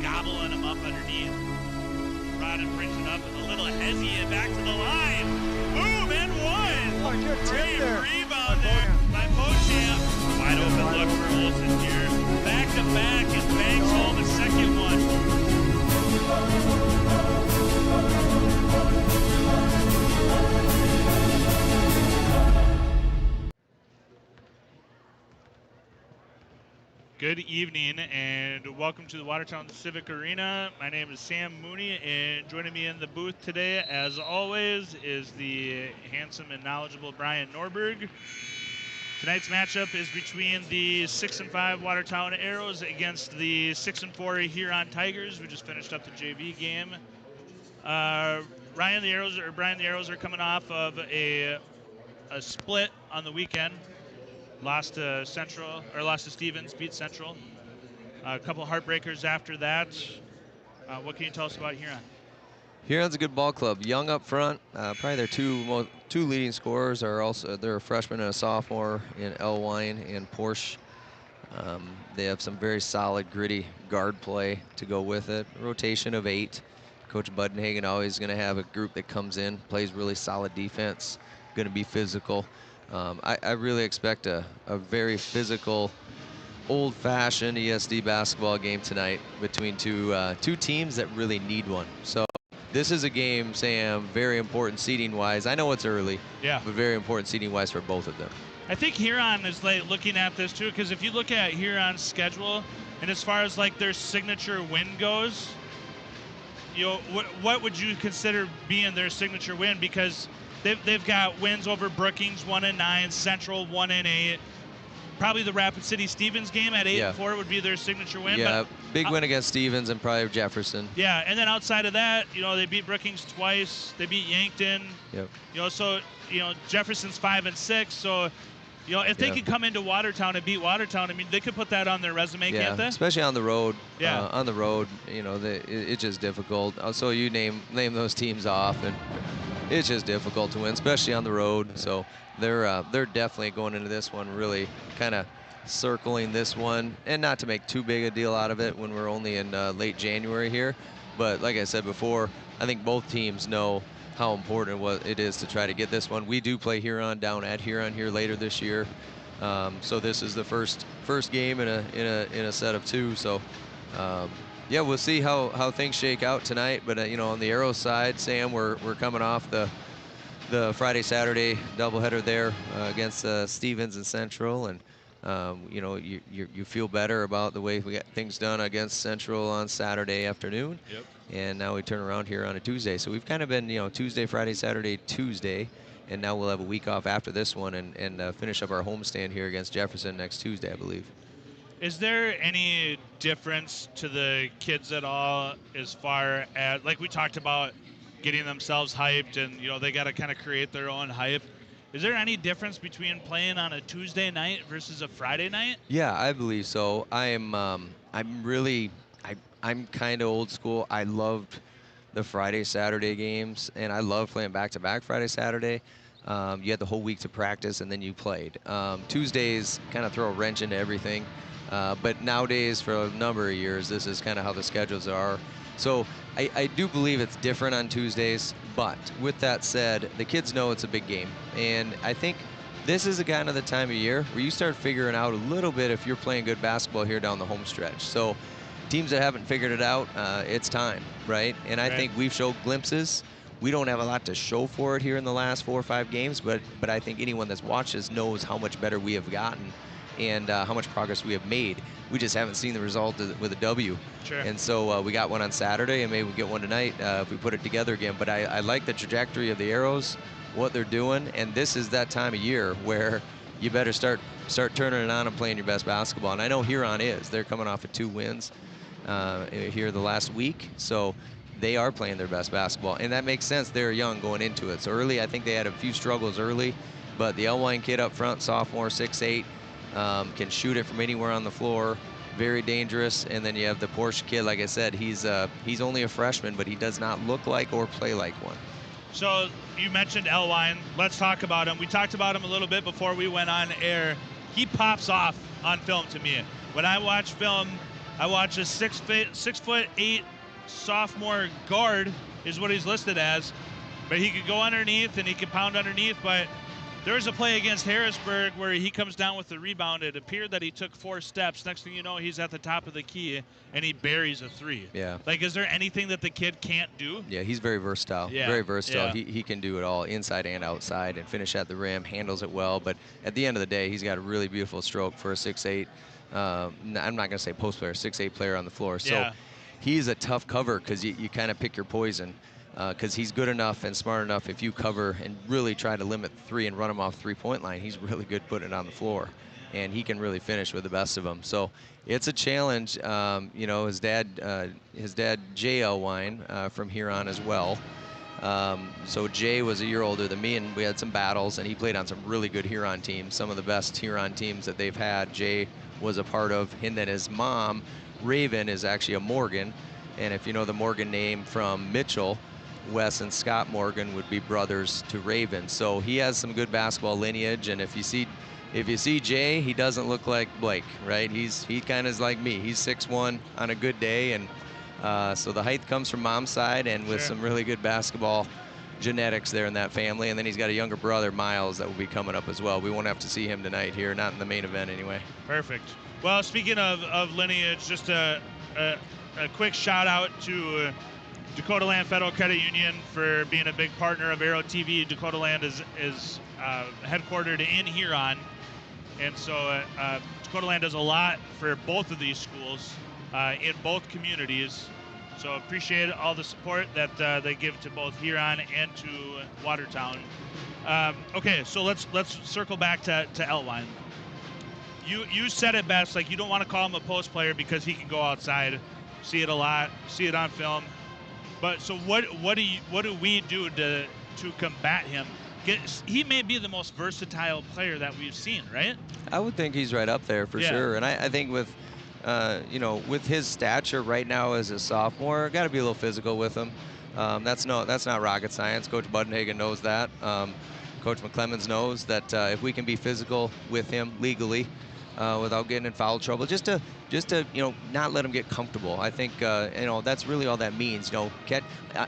gobbling them up underneath. Rodden brings it up with a little hezzy and back to the line. Boom, and one. Oh, good tip Great there. rebound there by Beauchamp. Wide open look for Olsen here. Back to back and bangs home a second one. Good evening and welcome to the Watertown Civic Arena. My name is Sam Mooney, and joining me in the booth today, as always, is the handsome and knowledgeable Brian Norberg. Tonight's matchup is between the 6-5 Watertown Arrows against the 6-4 Huron Tigers. We just finished up the JV game. Brian, the Arrows are coming off of a split on the weekend. Lost to Stevens, beat Central. A couple heartbreakers after that. What can you tell us about Huron? Huron's a good ball club. Young up front. Probably their two leading scorers are also they're a freshman and a sophomore in Elwine and Porsche. They have some very solid, gritty guard play to go with it. Rotation of 8. Coach Budenhagen always going to have a group that comes in, plays really solid defense, going to be physical. I really expect a very physical, old-fashioned ESD basketball game tonight between two teams that really need one. So this is a game, Sam, very important seeding-wise. I know it's early, yeah, but very important seeding-wise for both of them. I think Huron is looking at this too, because if you look at Huron's schedule, and as far as their signature win goes, what would you consider being their signature win? Because they've got wins over Brookings 1-9, Central 1-8. Probably the Rapid City Stevens game at 8-4 would be their signature win. Yeah, but big win against Stevens and probably Jefferson. Yeah, and then outside of that, they beat Brookings twice. They beat Yankton. Yep. So Jefferson's 5-6. So if they could come into Watertown and beat Watertown, I mean, they could put that on their resume, can't they? Especially on the road. Yeah. On the road, it's just difficult. So you name those teams off, and it's just difficult to win, especially on the road. So they're definitely going into this one really kind of circling this one, and not to make too big a deal out of it when we're only in late January here. But like I said before, I think both teams know how important it is to try to get this one. We do play Huron down at Huron here later this year, so this is the first game in a set of 2. So yeah, we'll see how things shake out tonight. But on the Arrows side, Sam, we're coming off the Friday-Saturday doubleheader there against Stevens and Central, and you feel better about the way we got things done against Central on Saturday afternoon. Yep. And now we turn around here on a Tuesday. So we've kind of been, Tuesday, Friday, Saturday, Tuesday, and now we'll have a week off after this one and finish up our homestand here against Jefferson next Tuesday, I believe. Is there any difference to the kids at all as far as, like we talked about, getting themselves hyped and, they got to kind of create their own hype? Is there any difference between playing on a Tuesday night versus a Friday night? Yeah, I believe so. I'm kind of old school. I loved the Friday, Saturday games, and I love playing back-to-back Friday, Saturday. You had the whole week to practice, and then you played. Tuesdays kind of throw a wrench into everything. But nowadays, for a number of years, this is kind of how the schedules are. So I do believe it's different on Tuesdays, but with that said, the kids know it's a big game. And I think this is the kind of the time of year where you start figuring out a little bit if you're playing good basketball here down the home stretch. So teams that haven't figured it out, it's time, right? And I think we've showed glimpses. We don't have a lot to show for it here in the last 4 or 5 games, but I think anyone that's watched us knows how much better we have gotten and how much progress we have made. We just haven't seen the result with a W. Sure. And so we got one on Saturday, and maybe we get one tonight if we put it together again. But I like the trajectory of the Arrows, what they're doing, and this is that time of year where you better start turning it on and playing your best basketball. And I know Huron is. They're coming off of 2 wins here the last week, so they are playing their best basketball, and that makes sense. They're young going into it. So early, I think they had a few struggles early, but the Elwine kid up front, sophomore, 6'8", can shoot it from anywhere on the floor, very dangerous. And then you have the Porsche kid, like I said, he's only a freshman, but he does not look like or play like one. So you mentioned Elwine. Let's talk about him. We talked about him a little bit before we went on air. He pops off on film to me. When I watch film, I watch a 6'8" sophomore guard is what he's listed as, but he could go underneath and he could pound underneath. But there was a play against Harrisburg where he comes down with the rebound. It appeared that he took 4 steps. Next thing you know, he's at the top of the key and he buries a 3. Yeah. Like, is there anything that the kid can't do? Yeah, he's very versatile. Yeah. Very versatile. Yeah. He can do it all, inside and outside, and finish at the rim, handles it well. But at the end of the day, he's got a really beautiful stroke for a 6'8". I'm not going to say post player, 6'8" player on the floor. So Yeah. he's a tough cover because you kind of pick your poison. Because he's good enough and smart enough, if you cover and really try to limit 3 and run him off 3-point line, he's really good putting it on the floor. And he can really finish with the best of them. So it's a challenge. You know, his dad, Jay Elwine, from Huron as well. So Jay was a year older than me, and we had some battles, and he played on some really good Huron teams, some of the best Huron teams that they've had. Jay was a part of, and then his mom, Raven, is actually a Morgan. And if you know the Morgan name from Mitchell, Wes and Scott Morgan would be brothers to Raven. So he has some good basketball lineage, and if you see Jay, he doesn't look like Blake, right? He kind of is like me. He's 6'1" on a good day, and so the height comes from mom's side, and with some really good basketball genetics there in that family. And then he's got a younger brother, Miles, that will be coming up as well. We won't have to see him tonight here, not in the main event anyway. Perfect. Well, speaking of lineage, just a quick shout out to Dakota Land Federal Credit Union for being a big partner of Aero TV. Dakota Land is headquartered in Huron, and so Dakota Land does a lot for both of these schools in both communities. So appreciate all the support that they give to both Huron and to Watertown. Okay, so let's circle back to Elwine. You said it best. Like, you don't want to call him a post player because he can go outside, see it a lot, see it on film. But so what do we do to combat him? He may be the most versatile player that we've seen, right? I would think he's right up there for sure. And I think with you know, with his stature right now as a sophomore, got to be a little physical with him. That's not rocket science. Coach Budenhagen knows that. Coach McClemens knows that if we can be physical with him legally, without getting in foul trouble, just to you know, not let him get comfortable. I think you know, that's really all that means. You know, catch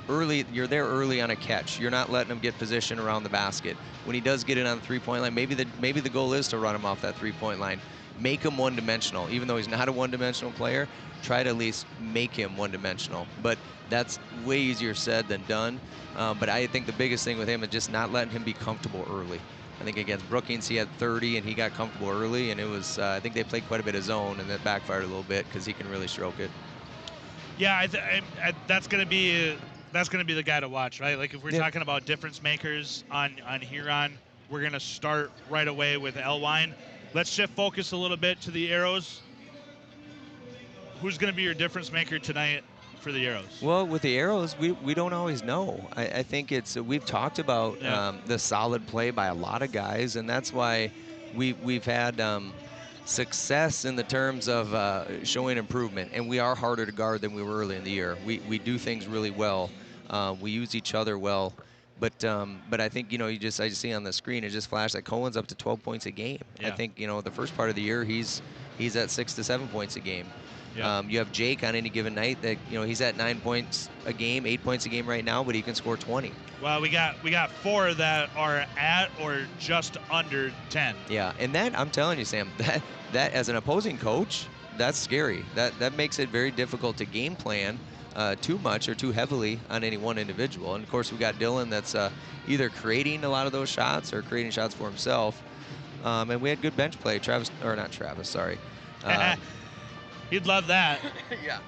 early. You're there early on a catch. You're not letting him get position around the basket. When he does get in on the 3-point line, maybe the goal is to run him off that 3-point line. Make him one-dimensional. Even though he's not a one-dimensional player, try to at least make him one-dimensional. But that's way easier said than done. But I think the biggest thing with him is just not letting him be comfortable early. I think against Brookings he had 30 and he got comfortable early, and it was I think they played quite a bit of zone, and that backfired a little bit because he can really stroke it. Yeah, that's gonna be the guy to watch, right? Like, if we're talking about difference makers on Huron, we're gonna start right away with Elwine. Let's shift focus a little bit to the Arrows. Who's gonna be your difference maker tonight for the Arrows? Well, with the Arrows, we don't always know. I think we've talked about the solid play by a lot of guys, and that's why we've had success in the terms of showing improvement, and we are harder to guard than we were early in the year. We do things really well. We use each other well, but I think, you know, I just see on the screen, it just flashed that Cohen's up to 12 points a game. Yeah. I think, you know, the first part of the year he's at 6 to 7 points a game. Yeah. You have Jake on any given night that, you know, he's at 9 points a game, 8 points a game right now, but he can score 20. Well, we got 4 that are at or just under 10. Yeah, and that, I'm telling you, Sam, that as an opposing coach, that's scary. That makes it very difficult to game plan too much or too heavily on any one individual. And of course, we got Dylan that's either creating a lot of those shots or creating shots for himself. And we had good bench play. Sorry. He'd love that. Yeah.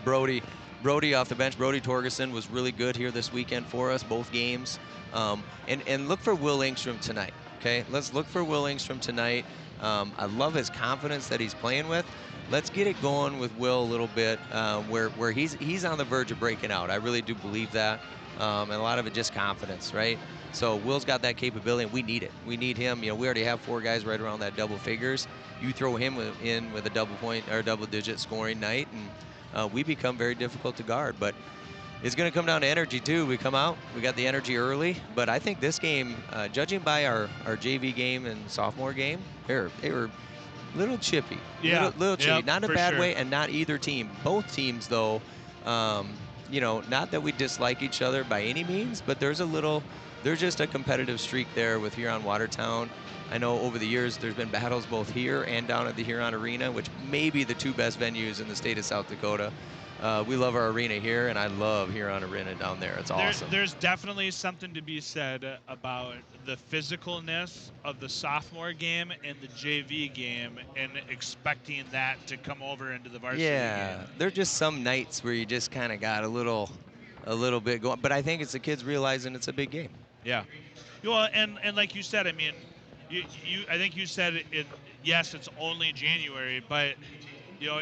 Brody off the bench. Brody Torgerson was really good here this weekend for us, both games. And look for Will Engstrom tonight, okay? Let's look for Will Engstrom tonight. I love his confidence that he's playing with. Let's get it going with Will a little bit, where he's on the verge of breaking out. I really do believe that. And a lot of it just confidence, right? So Will's got that capability, and we need it. We need him. You know, we already have 4 guys right around that double figures. You throw him in with a double-digit scoring night, and we become very difficult to guard. But it's going to come down to energy too. We come out, we got the energy early, but I think this game, judging by our JV game and sophomore game, they were little chippy. Yeah. Little chippy. Yep, Not in a for bad sure. way, and not either team. Both teams, though, you know, not that we dislike each other by any means, but there's just a competitive streak there with Huron Watertown. I know over the years there's been battles both here and down at the Huron Arena, which may be the two best venues in the state of South Dakota. We love our arena here, and I love Huron Arena down there. It's awesome. There's definitely something to be said about the physicalness of the sophomore game and the JV game, and expecting that to come over into the varsity Yeah, game. there are just some nights where you just kind of got a little bit going, but I think it's the kids realizing it's a big game. Yeah. Well, and like you said, I mean, I think you said it. Yes, it's only January, but you know,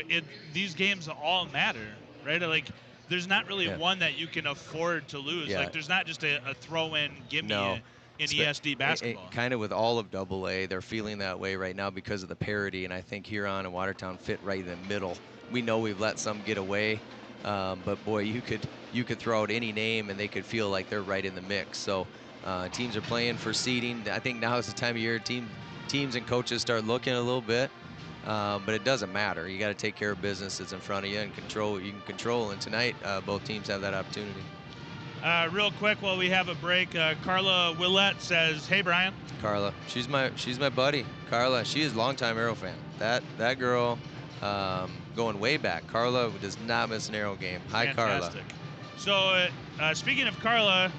these games all matter, right? Like, there's not really one that you can afford to lose. Yeah. Like, there's not just a throw-in gimme No. in ESD basketball. Kind of with all of AA, they're feeling that way right now because of the parity, and I think Huron and Watertown fit right in the middle. We know we've let some get away, but boy, you could throw out any name and they could feel like they're right in the mix. So teams are playing for seeding. I think now is the time of year teams and coaches start looking a little bit, but it doesn't matter. You got to take care of business that's in front of you and control what you can control. And tonight, both teams have that opportunity. Real quick, while we have a break, Carla Willett says, "Hey, Brian." Carla, she's my buddy. Carla, she is a longtime Arrow fan. That girl, going way back. Carla does not miss an Arrow game. Hi, Fantastic. Carla. So, speaking of Carla,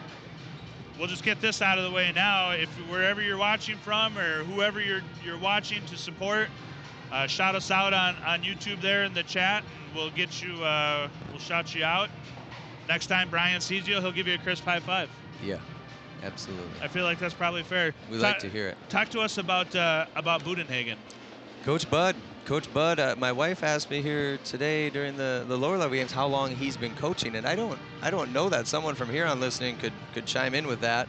we'll just get this out of the way now. If wherever you're watching from, or whoever you're watching to support, shout us out on YouTube there in the chat, and we'll get you. We'll shout you out. Next time Brian sees you, he'll give you a crisp high five. Yeah, absolutely. I feel like that's probably fair. We like to hear it. Talk to us about Budenhagen. Coach Bud, my wife asked me here today during the lower level games how long he's been coaching, and I don't know that. Someone from Huron listening could chime in with that.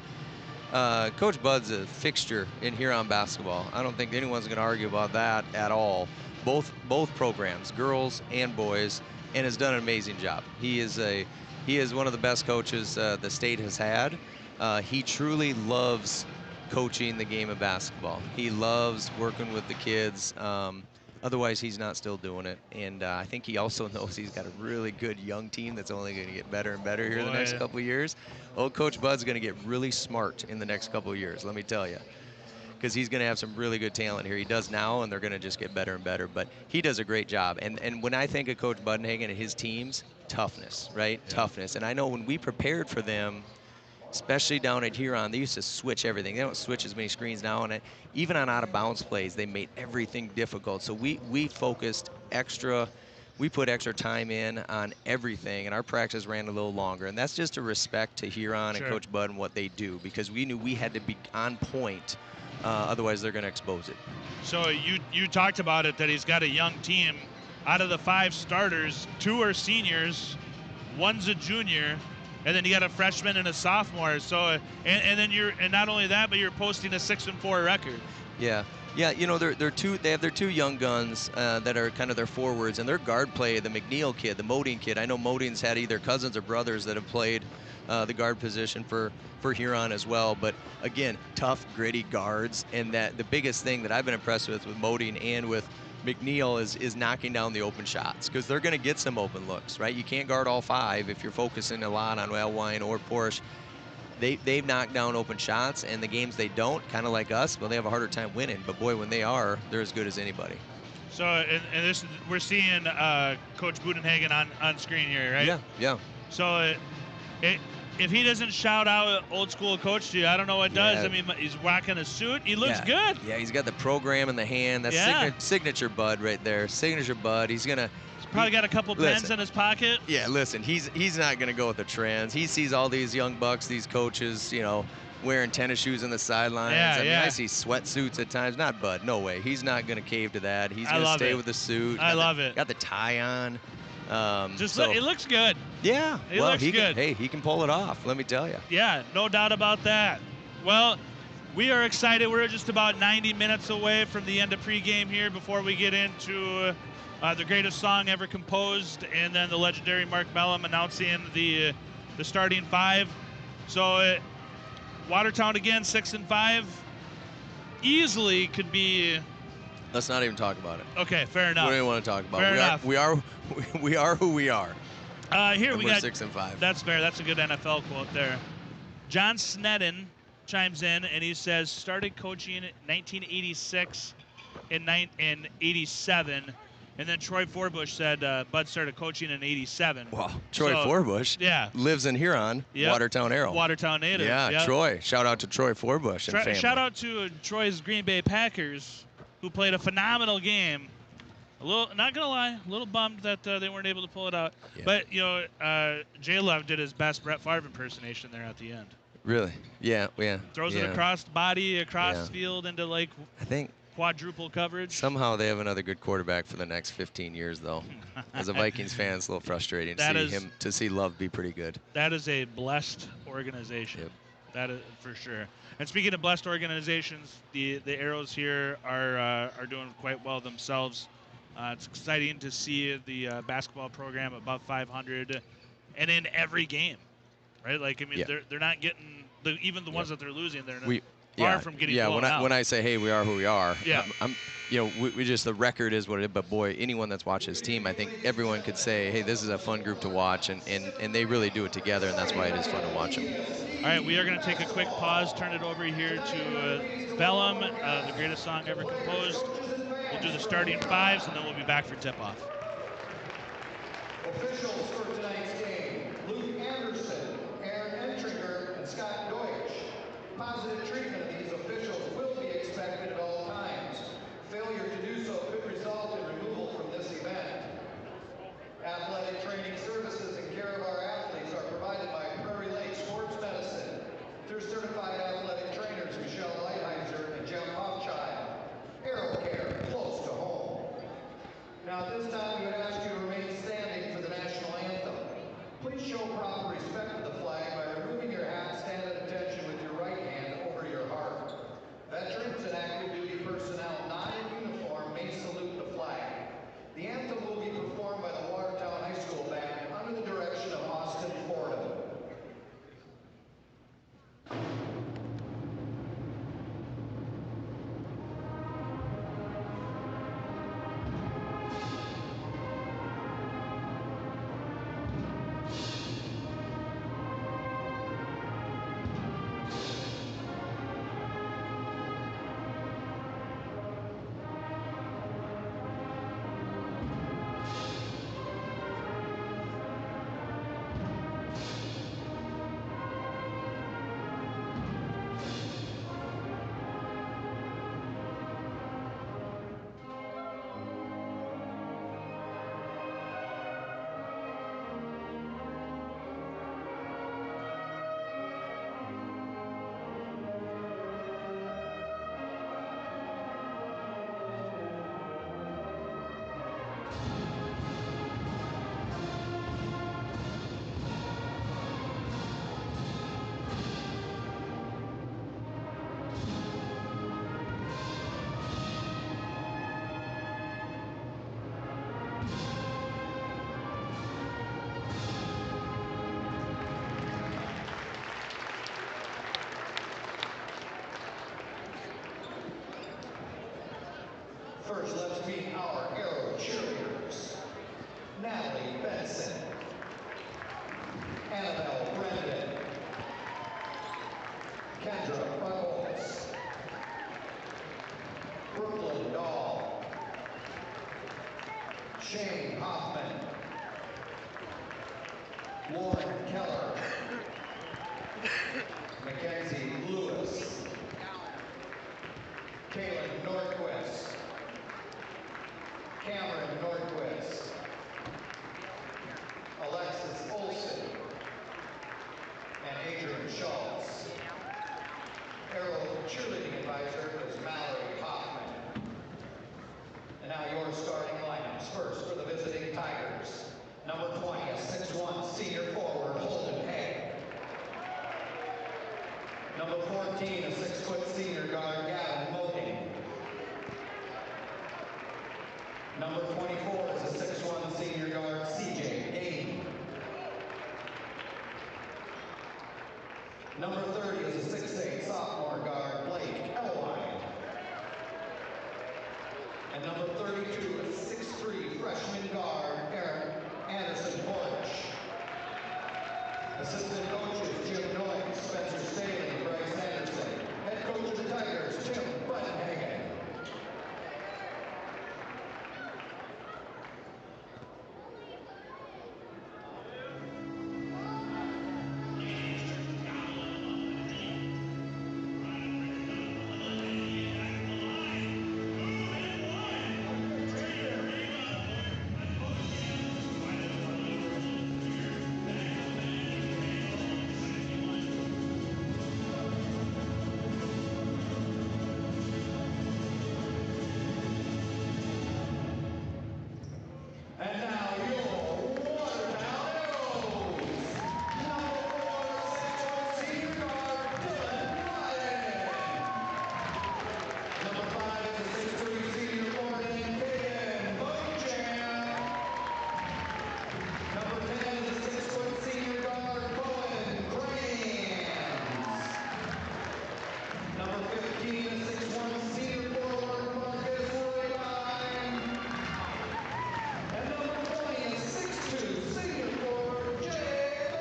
Coach Bud's a fixture in Huron basketball. I don't think anyone's going to argue about that at all. Both programs, girls and boys, and has done an amazing job. He is one of the best coaches the state has had. He truly loves coaching the game of basketball. He loves working with the kids. Otherwise, he's not still doing it. And I think he also knows he's got a really good young team that's only going to get better and better here the next couple of years. Old Coach Bud's going to get really smart in the next couple of years, let me tell you, because he's going to have some really good talent here. He does now, and they're going to just get better and better. But he does a great job. And when I think of Coach Budenhagen and his teams, toughness, right? Yeah. Toughness. And I know when we prepared for them, especially down at Huron, they used to switch everything. They don't switch as many screens now, and even on out-of-bounds plays, they made everything difficult. So we focused extra. We put extra time in on everything, and our practice ran a little longer. And that's just a respect to Huron and Coach Bud and what they do, because we knew we had to be on point. Otherwise, they're going to expose it. So you talked about it, that he's got a young team. Out of the 5 starters, 2 are seniors, 1's a junior, and then you got a freshman and a sophomore. So and then and not only that, but you're posting a 6-4 record. Yeah. Yeah, you know, they have their 2 young guns that are kind of their forwards, and their guard play, the McNeil kid, the Modine kid. I know Modine's had either cousins or brothers that have played the guard position for Huron as well. But again, tough, gritty guards, and that the biggest thing that I've been impressed with Modine and with McNeil is knocking down the open shots, because they're going to get some open looks, right? You can't guard all 5 if you're focusing a lot on Elwine or Porsche. They've knocked down open shots, and the games they don't, kind of like us, well, they have a harder time winning. But boy, when they are, they're as good as anybody. So, and this, we're seeing Coach Budenhagen on screen here, right? Yeah, yeah. So, if he doesn't shout out old school coach to you, I don't know what does. I mean, he's rocking a suit. He looks good. Yeah, he's got the program in the hand. That's signature Bud right there. Signature Bud. He's probably got a couple pens in his pocket. Yeah, listen, he's not going to go with the trends. He sees all these young bucks, these coaches, you know, wearing tennis shoes on the sidelines. I mean, I see sweatsuits at times. Not Bud. No way. He's not going to cave to that. He's going to stay with the suit. I love it. Got the tie on. It looks good. Yeah. It looks good. He can pull it off, let me tell you. Yeah, no doubt about that. Well, we are excited. We're just about 90 minutes away from the end of pregame here before we get into the greatest song ever composed, and then the legendary Mark Bellum announcing the starting 5. So Watertown again, 6-5, easily could be Let's not even talk about it. Okay, fair enough. We don't even want to talk about Fair it. enough. We are who we are. Here And we we're got 6-5. That's fair. That's a good NFL quote there. John Sneddon chimes in and he says started coaching in 1986 and 87, and then Troy Forbush said Bud started coaching in 87. Wow, Troy So, Forbush yeah, lives in Huron, Yep. Watertown Arrow. Watertown native. Yeah, yep. Troy. Shout out to Troy Forbush and family. Shout out to Troy's Green Bay Packers, who played a phenomenal game. A little, not gonna lie, a little bummed that they weren't able to pull it out. Yeah. But J Love did his best Brett Favre impersonation there at the end. Really? Yeah. Throws it across the body, across Yeah. the field into like I think quadruple coverage. somehow they have another good quarterback for the next 15 years, though. As a Vikings fan, it's a little frustrating to see Love be pretty good. That is a blessed organization. Yep. That is for sure. And speaking of blessed organizations, the Arrows here are doing quite well themselves. It's exciting to see the basketball program above 500, and in every game, right? Like I mean, they're not getting even the ones that they're losing. They're far from getting blown out. When I say hey, we are who we are. Yeah. I'm we just the record is what it is. But boy, anyone that's watched this team, I think everyone could say, hey, this is a fun group to watch, and they really do it together, and that's why it is fun to watch them. All right, we are going to take a quick pause, turn it over here to Bellum, the greatest song ever composed. We'll do the starting fives, and then we'll be back for tip-off. Officials for tonight's game: Luke Anderson, Aaron Entringer, and Scott Deutsch. Positive treatment of these officials will be expected at all times. Failure to do so could result in removal from this event. Athletic training services and care of our athletes are provided by Prairie Lake Sports Medicine through certified athletic trainers Michelle Lighthizer and Jeff Hochschild. Arrow Care, close to home. Now at this time, we would ask you to remain standing for the national anthem. Please show proper respect to the flag by removing your hat, stand at attention with your right hand over your heart. Veterans and active duty personnel not in uniform may salute the flag. The anthem will be performed by the Watertown High School Band under the direction of Austin Fordham. First, let's meet our Arrow cheerleaders. Natalie Benson, Annabelle Brendan, Kendra Buckles, Brooklyn Dahl, Shane Hoffman, Lauren Keller, Mackenzie Lewis, Kaylin Nordquist, Cameron Nordquist, Alexis Olson, and Adrian Schultz. Arrow cheerleading advisor is Mallory Hoffman. And now your starting lineups. First for the visiting Tigers. Number 20, a 6'1" senior forward, Holden Hay. Number 14, a 6-foot senior guard, Gavin Moding. Number 24 is a 6'1" senior guard, CJ Dayton. Number 30 is a 6'8" sophomore guard, Blake Elwine. And number 32, a 6'3", freshman guard, Aaron Anderson Porch. Assistant coaches, Jim Noyes, Spencer Staley, Bryce Anderson. Head coach of the Tigers, Tim Buttenhagen. And now your Watertown Arrows. Number 4, 6-foot senior guard, Dylan Ryan. Number 5 is a 6'3" senior forward named Caden Bojam. Number 10 is a 6-foot senior guard, Cohen Cranes. Number 15 is 6'1" senior forward, Marcus Rayline. And number 20 is 6'2" senior forward, Jay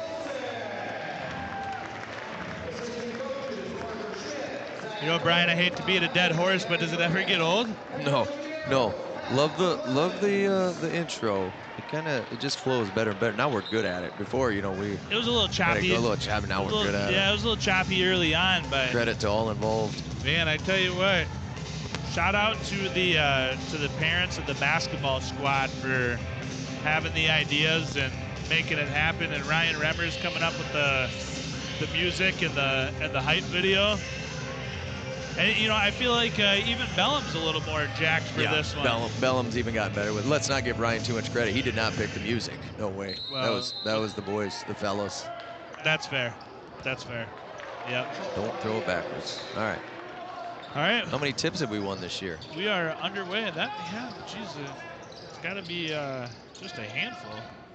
Wilson. Assistant coaches, Parker Schmidt, Zach You know, Brian, I hate to beat a dead horse, but does it ever get old? No, no. Love the intro. It just flows better and better. Now we're good at it. Before, we It was a little had to choppy. go a little choppy. Now we're good at Yeah, it. it was a little choppy early on, but Credit to all involved. man, I tell you what, shout out to the parents of the basketball squad for having the ideas and making it happen, and Ryan Remmers coming up with the music and the hype video. And I feel like even Bellum's a little more jacked for this one. Bellum's even gotten better with. Let's not give Ryan too much credit. He did not pick the music. No way. Well, that was the boys, the fellas. That's fair. That's fair. Yep. Don't throw it backwards. All right. All right. How many tips have we won this year? We are underway. Geez, it's got to be just a handful.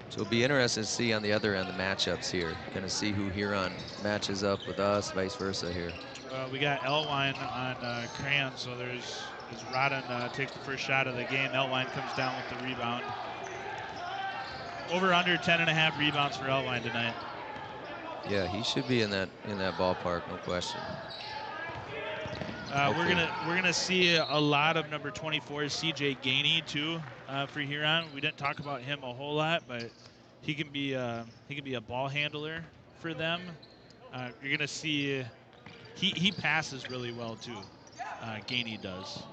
So it'll be interesting to see on the other end the matchups here. Going to see who Huron matches up with us, vice versa here. We got Elwine on Crayon, so as Rodden takes the first shot of the game, Elwine comes down with the rebound. Over under 10.5 rebounds for Elwine tonight. Yeah, he should be in that ballpark, no question. We're gonna see a lot of number 24 CJ Gainey too for Huron. We didn't talk about him a whole lot, but he can be a ball handler for them. You're gonna see he passes really well too. Gainey does.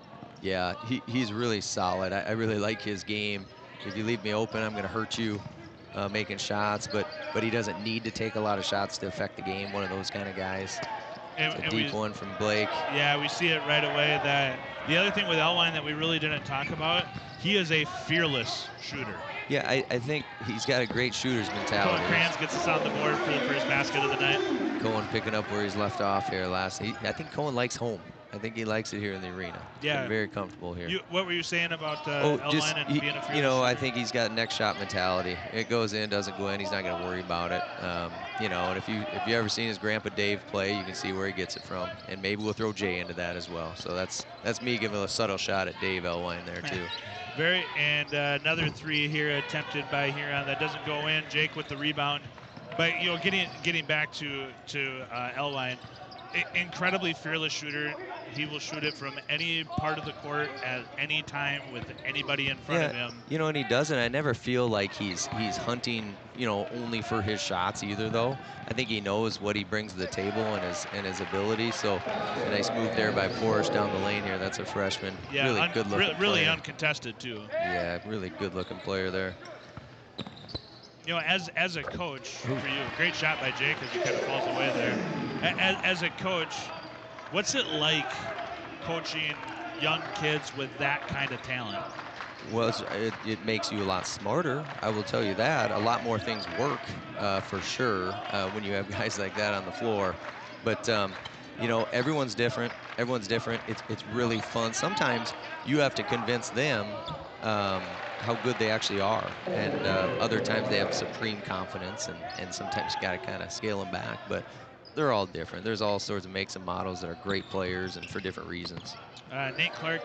Yeah, he's really solid. I really like his game. If you leave me open, I'm going to hurt you making shots, but he doesn't need to take a lot of shots to affect the game. One of those kind of guys. It's a deep one from Blake. Yeah, we see it right away. That the other thing with Elwine that we really didn't talk about, he is a fearless shooter. Yeah, I think he's got a great shooter's mentality. Cohen Kranz gets us on the board for the first basket of the night. Cohen picking up where he's left off here last. I think Cohen likes home. I think he likes it here in the arena. Yeah. Been very comfortable here. What were you saying about Elwine and being a fearless shooter? I think he's got next shot mentality. It goes in, doesn't go in. He's not going to worry about it. And if you ever seen his grandpa Dave play, you can see where he gets it from. And maybe we'll throw Jay into that as well. So that's me giving a subtle shot at Dave Elwine there too. Another three here attempted by Huron that doesn't go in. Jake with the rebound, but getting back to Elwine, incredibly fearless shooter. He will shoot it from any part of the court at any time with anybody in front of him. And he doesn't. I never feel like he's hunting, only for his shots either, though. I think he knows what he brings to the table and his ability. So a nice move there by Porsche down the lane here. That's a freshman. Yeah, really good looking. Really player. uncontested too. Yeah, really good looking player there. As a coach for you, great shot by Jake as he kind of falls away there. As a coach, what's it like coaching young kids with that kind of talent? Well, it makes you a lot smarter. I will tell you that. A lot more things work for sure when you have guys like that on the floor. But everyone's different. Everyone's different. It's really fun. Sometimes you have to convince them how good they actually are, and other times they have supreme confidence, and sometimes you got to kind of scale them back. But they're all different. There's all sorts of makes and models that are great players and for different reasons. Nate Clark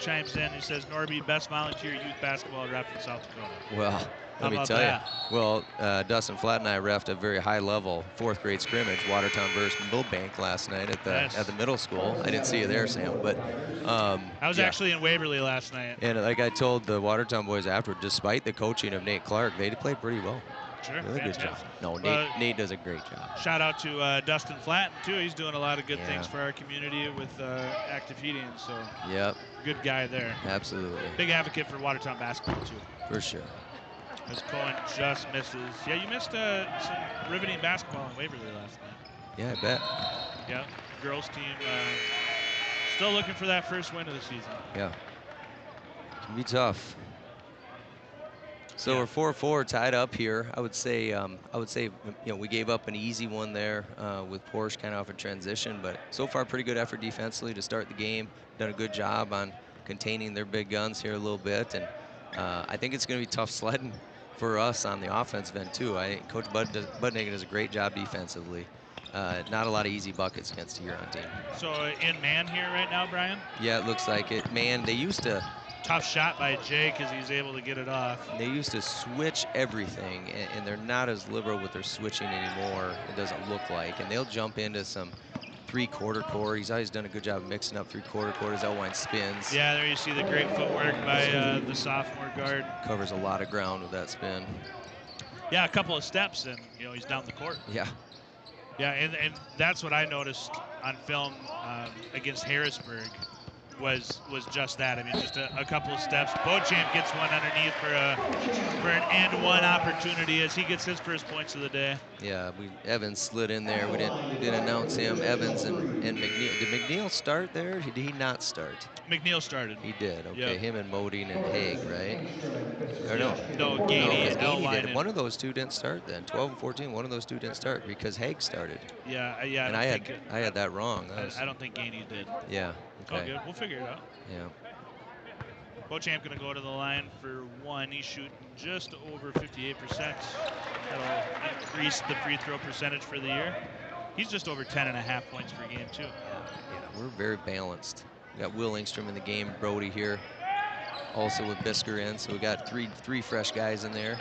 chimes in. He says, Norby, best volunteer youth basketball ref in South Dakota. Well, How let me about tell that? you. Well, Dustin Flatt and I refed a very high level 4th grade scrimmage, Watertown versus Millbank last night at the middle school. I didn't see you there, Sam, but I was actually in Waverly last night. And like I told the Watertown boys after, despite the coaching of Nate Clark, they played pretty well. Sure, Really good job. No, well, Nate does a great job. Shout out to Dustin Flatten too. He's doing a lot of good things for our community with active heating. So yep, good guy there. Absolutely. Big advocate for Watertown basketball too. For sure. As Cohen just misses. Yeah, you missed some riveting basketball in Waverly last night. Yeah, I bet. Yeah, girls team still looking for that first win of the season. Yeah. Can be tough. So we're 4-4 tied up here. I would say we gave up an easy one there with Porsche kind of off a transition, but so far pretty good effort defensively to start the game. Done a good job on containing their big guns here a little bit, and I think it's going to be tough sledding for us on the offensive end too. I think Coach Budnigan does a great job defensively. Not a lot of easy buckets against the Huron team. So in man here right now, Brian? Yeah, it looks like it. Man, they used to. Tough shot by Jake as he's able to get it off. They used to switch everything, and they're not as liberal with their switching anymore, it doesn't look like. And they'll jump into some 3/4 court. He's always done a good job of mixing up 3/4 court as Elwine spins. Yeah, there you see the great footwork by the sophomore guard. Covers a lot of ground with that spin. Yeah, a couple of steps, and he's down the court. Yeah. Yeah, and that's what I noticed on film against Harrisburg. Was just that. I mean, just a couple of steps. Beauchamp gets one underneath for an and-one opportunity as he gets his first points of the day. Yeah, Evans slid in there. We didn't announce him. Evans and McNeil. Did McNeil start there? Did he not start? McNeil started. He did. Okay, yep. Him and Modine and Haig, right? Or no, Gainey, Gainey did. One of those two didn't start then. 12 and 14. One of those two didn't start because Haig started. Yeah. And I had that wrong. I don't think Gainey did. Yeah. Okay. Oh, good. We'll figure it out. Yeah. Beauchamp going to go to the line for one. He's shooting just over 58%. That'll increase the free throw percentage for the year. He's just over 10.5 points per game, too. Yeah, we're very balanced. We got Will Engstrom in the game, Brody here, also with Bisker in. So we got three fresh guys in there.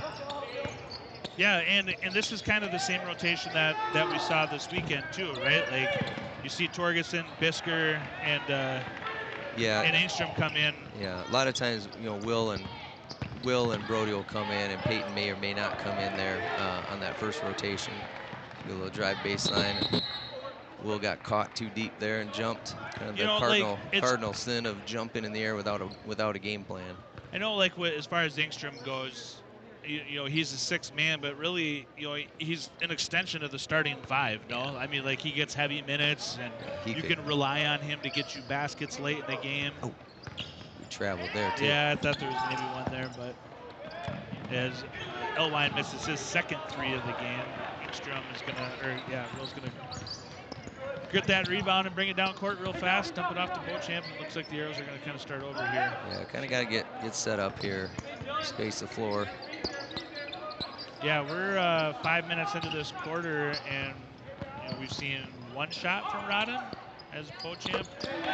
Yeah, and this is kind of the same rotation that we saw this weekend, too, right? Like, you see Torgerson, Bisker, and Engstrom come in. Yeah, a lot of times, Will and Brody will come in, and Peyton may or may not come in there on that first rotation. Do a little drive baseline. Will got caught too deep there and jumped. Kind of the cardinal sin of jumping in the air without a game plan. I know, like as far as Engstrom goes, he's a sixth man, but really, he's an extension of the starting five. No, I mean, like he gets heavy minutes, and you can rely on him to get you baskets late in the game. Oh, we traveled there too. Yeah, I thought there was maybe one there, but as Elwine misses his second three of the game, Will's gonna get that rebound and bring it down court real fast, dump it off to Beauchamp, and it looks like the Arrows are gonna kind of start over here. Yeah, kind of got to get set up here, space the floor. Yeah, we're 5 minutes into this quarter, and we've seen one shot from Rodden as Beauchamp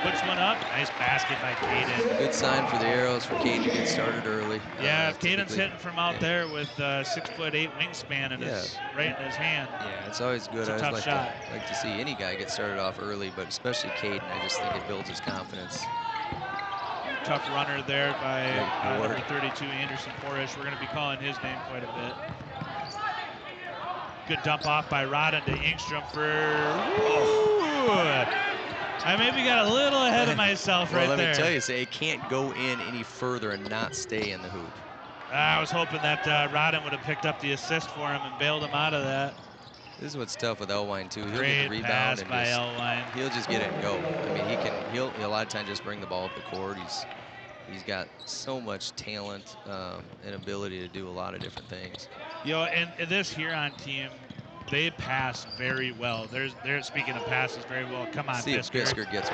puts one up. Nice basket by Caden. Good sign for the Arrows for Caden to get started early. Yeah, if Caden's hitting from out there with 6'8" wingspan and it's right in his hand. Yeah, it's always good. It's a tough shot. Like to see any guy get started off early, but especially Caden. I just think it builds his confidence. Tough runner there by number 32, Anderson Porish. We're going to be calling his name quite a bit. Good dump off by Rodden to Engstrom for. I maybe got a little ahead of myself right there. Let me tell you, it can't go in any further and not stay in the hoop. I was hoping that Rodden would have picked up the assist for him and bailed him out of that. This is what's tough with Elwine too. He'll Great get the rebound pass and by Elwine. He'll just get it and go. I mean, he'll a lot of times just bring the ball up the court. He's got so much talent and ability to do a lot of different things. And this Huron team, they pass very well. They're speaking of passes very well. Come on, see Bisker. If Bisker gets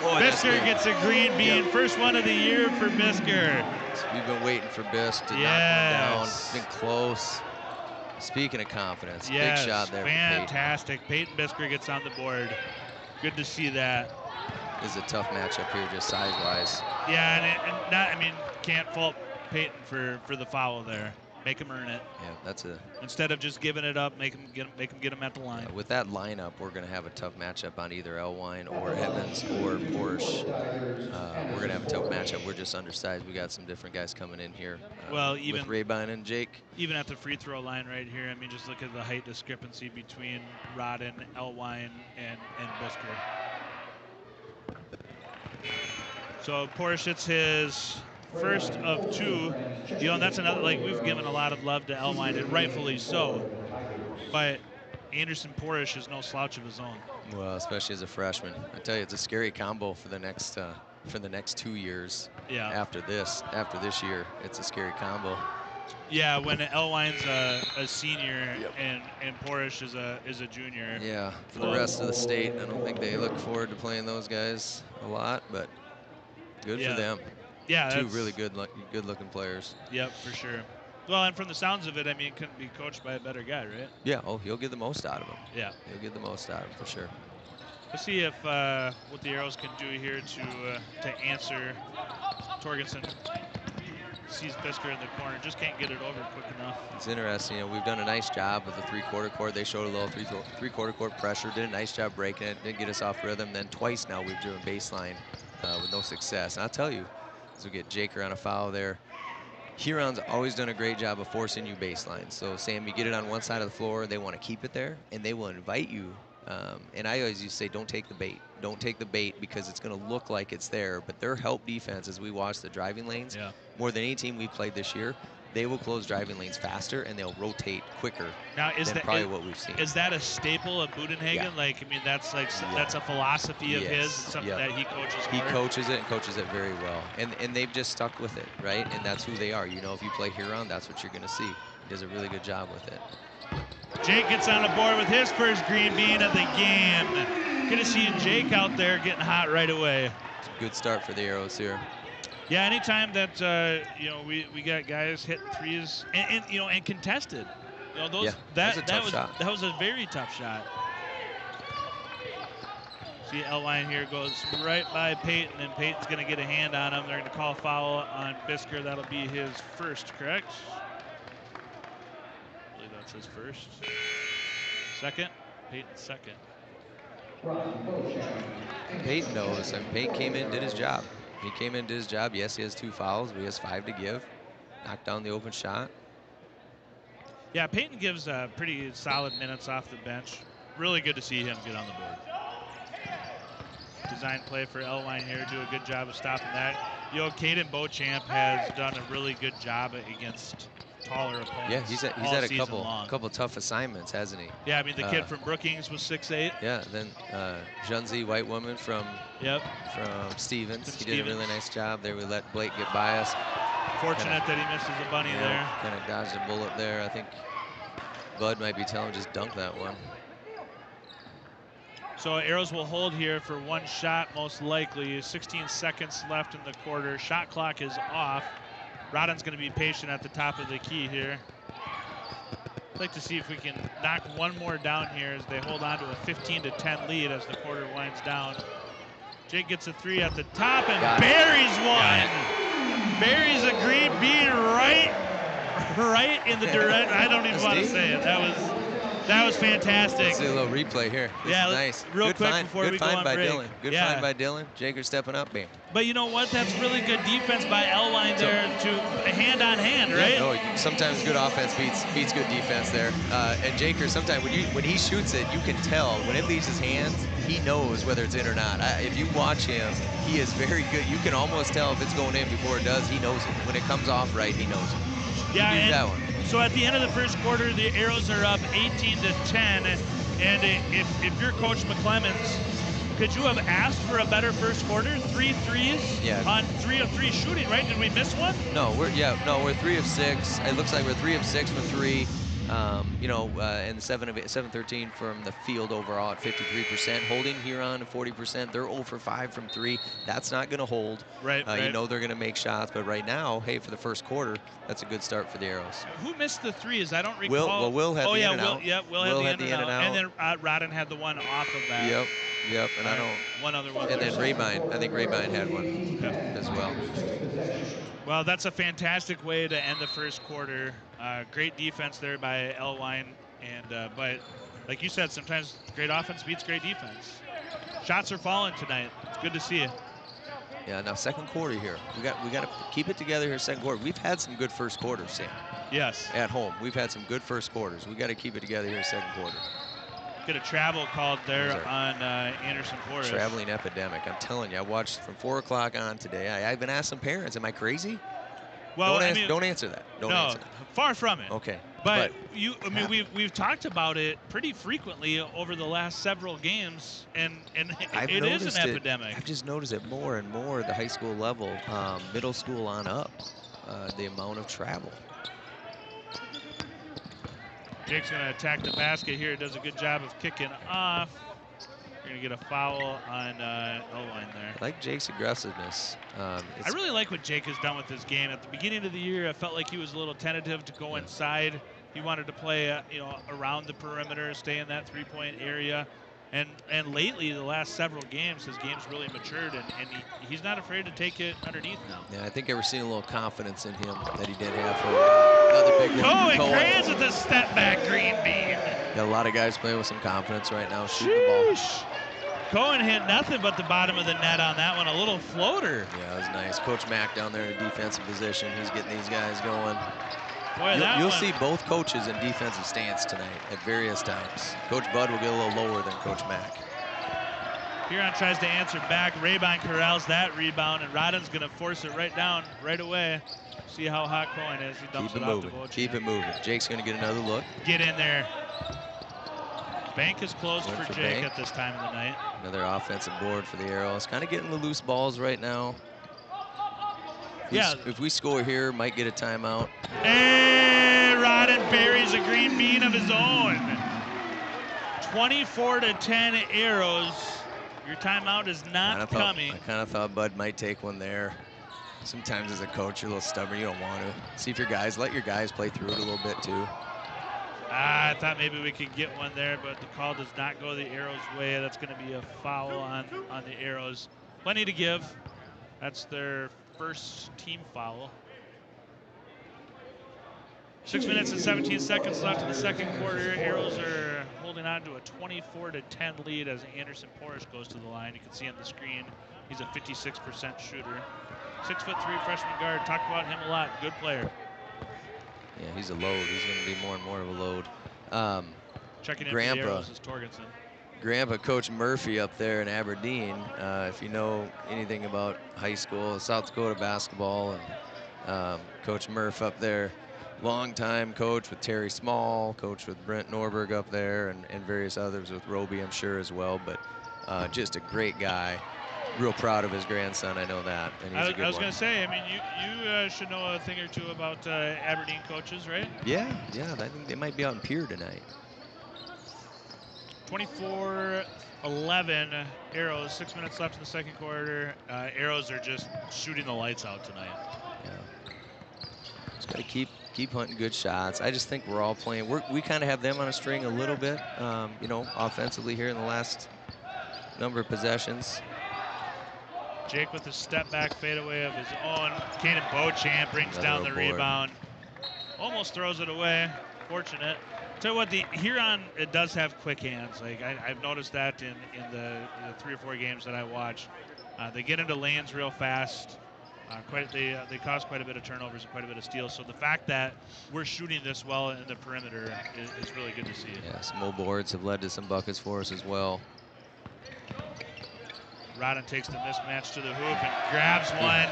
Bisker gets a green bean. Yep. First one of the year for Bisker. We've been waiting for Bisk to knock one down. It's been close. Speaking of confidence, Yes, big shot there for fantastic. Peyton Bisker gets on the board. Good to see that. This is a tough matchup here, just size-wise. Yeah, and not, I mean, can't fault Peyton for the foul there. Make him earn it. Yeah, that's a. Instead of just giving it up, make him get him at the line. With that lineup, we're going to have a tough matchup on either Elwine or Evans or Porsche. We're going to have a tough matchup. We're just undersized. We got some different guys coming in here. Well, even with Rabine and Jake. Even at the free throw line right here, I mean, just look at the height discrepancy between Rodden, Elwine, and Bisker. So Porsche hits his first of 2. You know, and that's another, like, we've given a lot of love to Elwine, and rightfully so. But Anderson Porsche is no slouch of his own. Well, especially as a freshman. I tell you, it's a scary combo for the next 2 years. Yeah. After this year, it's a scary combo. Yeah, when Elwine's a senior, yep, and Porsche is a junior. Yeah, for the rest of the state, I don't think they look forward to playing those guys a lot, but good for them. Yeah, 2 really good-looking players. Yep, for sure. Well, and from the sounds of it, I mean, it couldn't be coached by a better guy, right? Yeah. Oh, he'll get the most out of him. Yeah. He'll get the most out of him for sure. Let's see if what the Arrows can do here to answer. Torgensen sees Bisker in the corner, just can't get it over quick enough. It's interesting. You know, we've done a nice job with the three-quarter court. They showed a little three-quarter court pressure. Did a nice job breaking it. Didn't get us off rhythm. Then twice now we've driven baseline with no success. And I'll tell you, as we get Jaker on a foul there, Huron's always done a great job of forcing you baseline. So, Sam, you get it on one side of the floor, they want to keep it there, and they will invite you. And I always used to say, don't take the bait. Don't take the bait because it's going to look like it's there. But their help defense, as we watch the driving lanes, more than any team we played this year, they will close driving lanes faster and they'll rotate quicker than probably what we've seen. Is that a staple of Budenhagen? Yeah. Like, I mean, that's like that's a philosophy of his, something that he coaches. He coaches it and coaches it very well. And they've just stuck with it, right? And that's who they are. You know, if you play Huron, that's what you're going to see. He does a really good job with it. Jake gets on the board with his first green bean of the game. Good to see Jake out there getting hot right away. It's a good start for the Arrows here. Yeah, anytime that you know we got guys hitting threes and you know and contested, you know those that was a very tough shot. See Elwine here goes right by Peyton, and Peyton's going to get a hand on him. They're going to call foul on Bisker. That'll be his first, correct? I believe that's his first. Second, Peyton's second. Peyton knows, and Peyton came in, did his job. He came in, did his job. Yes, he has 2 fouls, but he has 5 to give. Knocked down the open shot. Yeah, Peyton gives pretty solid minutes off the bench. Really good to see him get on the board. Design play for Elwine here, do a good job of stopping that. You know, Caden Beauchamp has done a really good job against taller opponents. Yeah, he's had a couple tough assignments, hasn't he? Yeah, I mean, the kid from Brookings was 6'8". Yeah, then Junzi, white woman from Stevens. He did a really nice job there. We let Blake get by us. Fortunate that he misses a bunny there. Kind of dodged a bullet there. I think Bud might be telling him just dunk that one. So Arrows will hold here for 1 shot, most likely. 16 seconds left in the quarter. Shot clock is off. Rodden's going to be patient at the top of the key here. I'd like to see if we can knock one more down here as they hold on to a 15-10 lead as the quarter winds down. Jake gets a 3 at the top and buries one. Buries a green bean right in the direct. I don't even want to say it. That was fantastic. Let's do a little replay here. This is nice. Real quick before we go on break. Dylan. Good find by Dylan. Jaker stepping up, bam. But you know what? That's really good defense by Elwine there to hand on hand, right? Yeah, no, sometimes good offense beats good defense there. And Jaker, sometimes when he shoots it, you can tell when it leaves his hands, he knows whether it's in or not. If you watch him, he is very good. You can almost tell if it's going in before it does. He knows it. When it comes off right, he knows it. Yeah, and that one. So at the end of the first quarter, the Arrows are up 18-10. And if you're Coach McClemens, could you have asked for a better first quarter? 3 threes on 3 of 3 shooting, right? Did we miss one? No, we're 3 of 6. It looks like we're 3 of 6 for 3. And 7-13 from the field overall at 53%, holding Huron at 40%. They're 0 for 5 from 3. That's not going to hold. Right, You know they're going to make shots, but right now, hey, for the first quarter, that's a good start for the Arrows. Who missed the threes? I don't recall. Will had the in and out. Will had the in and out. And then Rodden had the one off of that. Yep. And I don't. One other one. And then Rabine, I think Rabine had one as well. Well, that's a fantastic way to end the first quarter. Great defense there by Elwine, and but like you said, sometimes great offense beats great defense. Shots are falling tonight. It's good to see it. Yeah. Now second quarter here. We got to keep it together here. Second quarter. We've had some good first quarters, Sam. Yes. At home, we've had some good first quarters. We got to keep it together here second quarter. Get a travel called there on Anderson Portis. Traveling epidemic. I'm telling you, I watched from 4 o'clock on today. I even asked some parents, am I crazy? Well, don't answer that. Don't answer that. Far from it. Okay. But we've talked about it pretty frequently over the last several games, and it is an epidemic. I've just noticed it more and more at the high school level, middle school on up, the amount of travel. Jake's going to attack the basket here. Does a good job of kicking off. You're going to get a foul on Elwine there. I like Jake's aggressiveness. I really like what Jake has done with this game. At the beginning of the year, I felt like he was a little tentative to go inside. He wanted to play, around the perimeter, stay in that three-point area. And lately, the last several games, his game's really matured, and he's not afraid to take it underneath now. Yeah, I think I've seen a little confidence in him that he did have for another big one. Cohen Kranz with the step-back green bean. Got a lot of guys playing with some confidence right now, shooting the ball. Cohen hit nothing but the bottom of the net on that one, a little floater. Yeah, that was nice. Coach Mack down there in defensive position. He's getting these guys going. Boy, you'll see both coaches in defensive stance tonight at various times. Coach Bud will get a little lower than Coach Mack. Huron tries to answer back. Rabine corrals that rebound, and Rodden's going to force it right down right away. See how hot Cohen is. He dumps it off to Bochamp. Keep it moving. Jake's going to get another look. Get in there. Bank is closed for Jake at this time of the night. Another offensive board for the Arrows. Kind of getting the loose balls right now. If we score here, might get a timeout. Hey, Rodden buries a green bean of his own. 24-10 Arrows. Your timeout is not coming. I kind of thought Bud might take one there. Sometimes as a coach, you're a little stubborn. You don't want to. See if let your guys play through it a little bit too. I thought maybe we could get one there, but the call does not go the Arrows' way. That's going to be a foul on the Arrows. Plenty to give. That's their first team foul. 6 minutes and 17 seconds left in the second quarter. Arrows are holding on to a 24-10 lead as Anderson Portis goes to the line. You can see on the screen, he's a 56% shooter. 6'3" freshman guard. Talked about him a lot. Good player. Yeah, he's a load. He's going to be more and more of a load. Checking in for the Arrows is Torgensen. Grandpa, Coach Murphy up there in Aberdeen. If you know anything about high school, South Dakota basketball, and Coach Murph up there, longtime coach with Terry Small, coach with Brent Norberg up there, and various others with Roby, I'm sure, as well. But just a great guy. Real proud of his grandson, I know that. And he's a good one. I was going to say, I mean, you should know a thing or two about Aberdeen coaches, right? Yeah, I think they might be out in Pier tonight. 24-11 Arrows, 6 minutes left in the second quarter. Arrows are just shooting the lights out tonight. Yeah. Just got to keep hunting good shots. I just think we're all playing. We kind of have them on a string a little bit, offensively here in the last number of possessions. Jake with the step back fadeaway of his own. Caden Beauchamp brings down the rebound. Almost throws it away. Fortunate. Tell you what, the Huron, it does have quick hands. Like I've noticed that in the 3 or 4 games that I watch. They get into lanes real fast. They cause quite a bit of turnovers and quite a bit of steals. So the fact that we're shooting this well in the perimeter is really good to see. Yeah, some old boards have led to some buckets for us as well. Rodden takes the mismatch to the hoop and grabs one.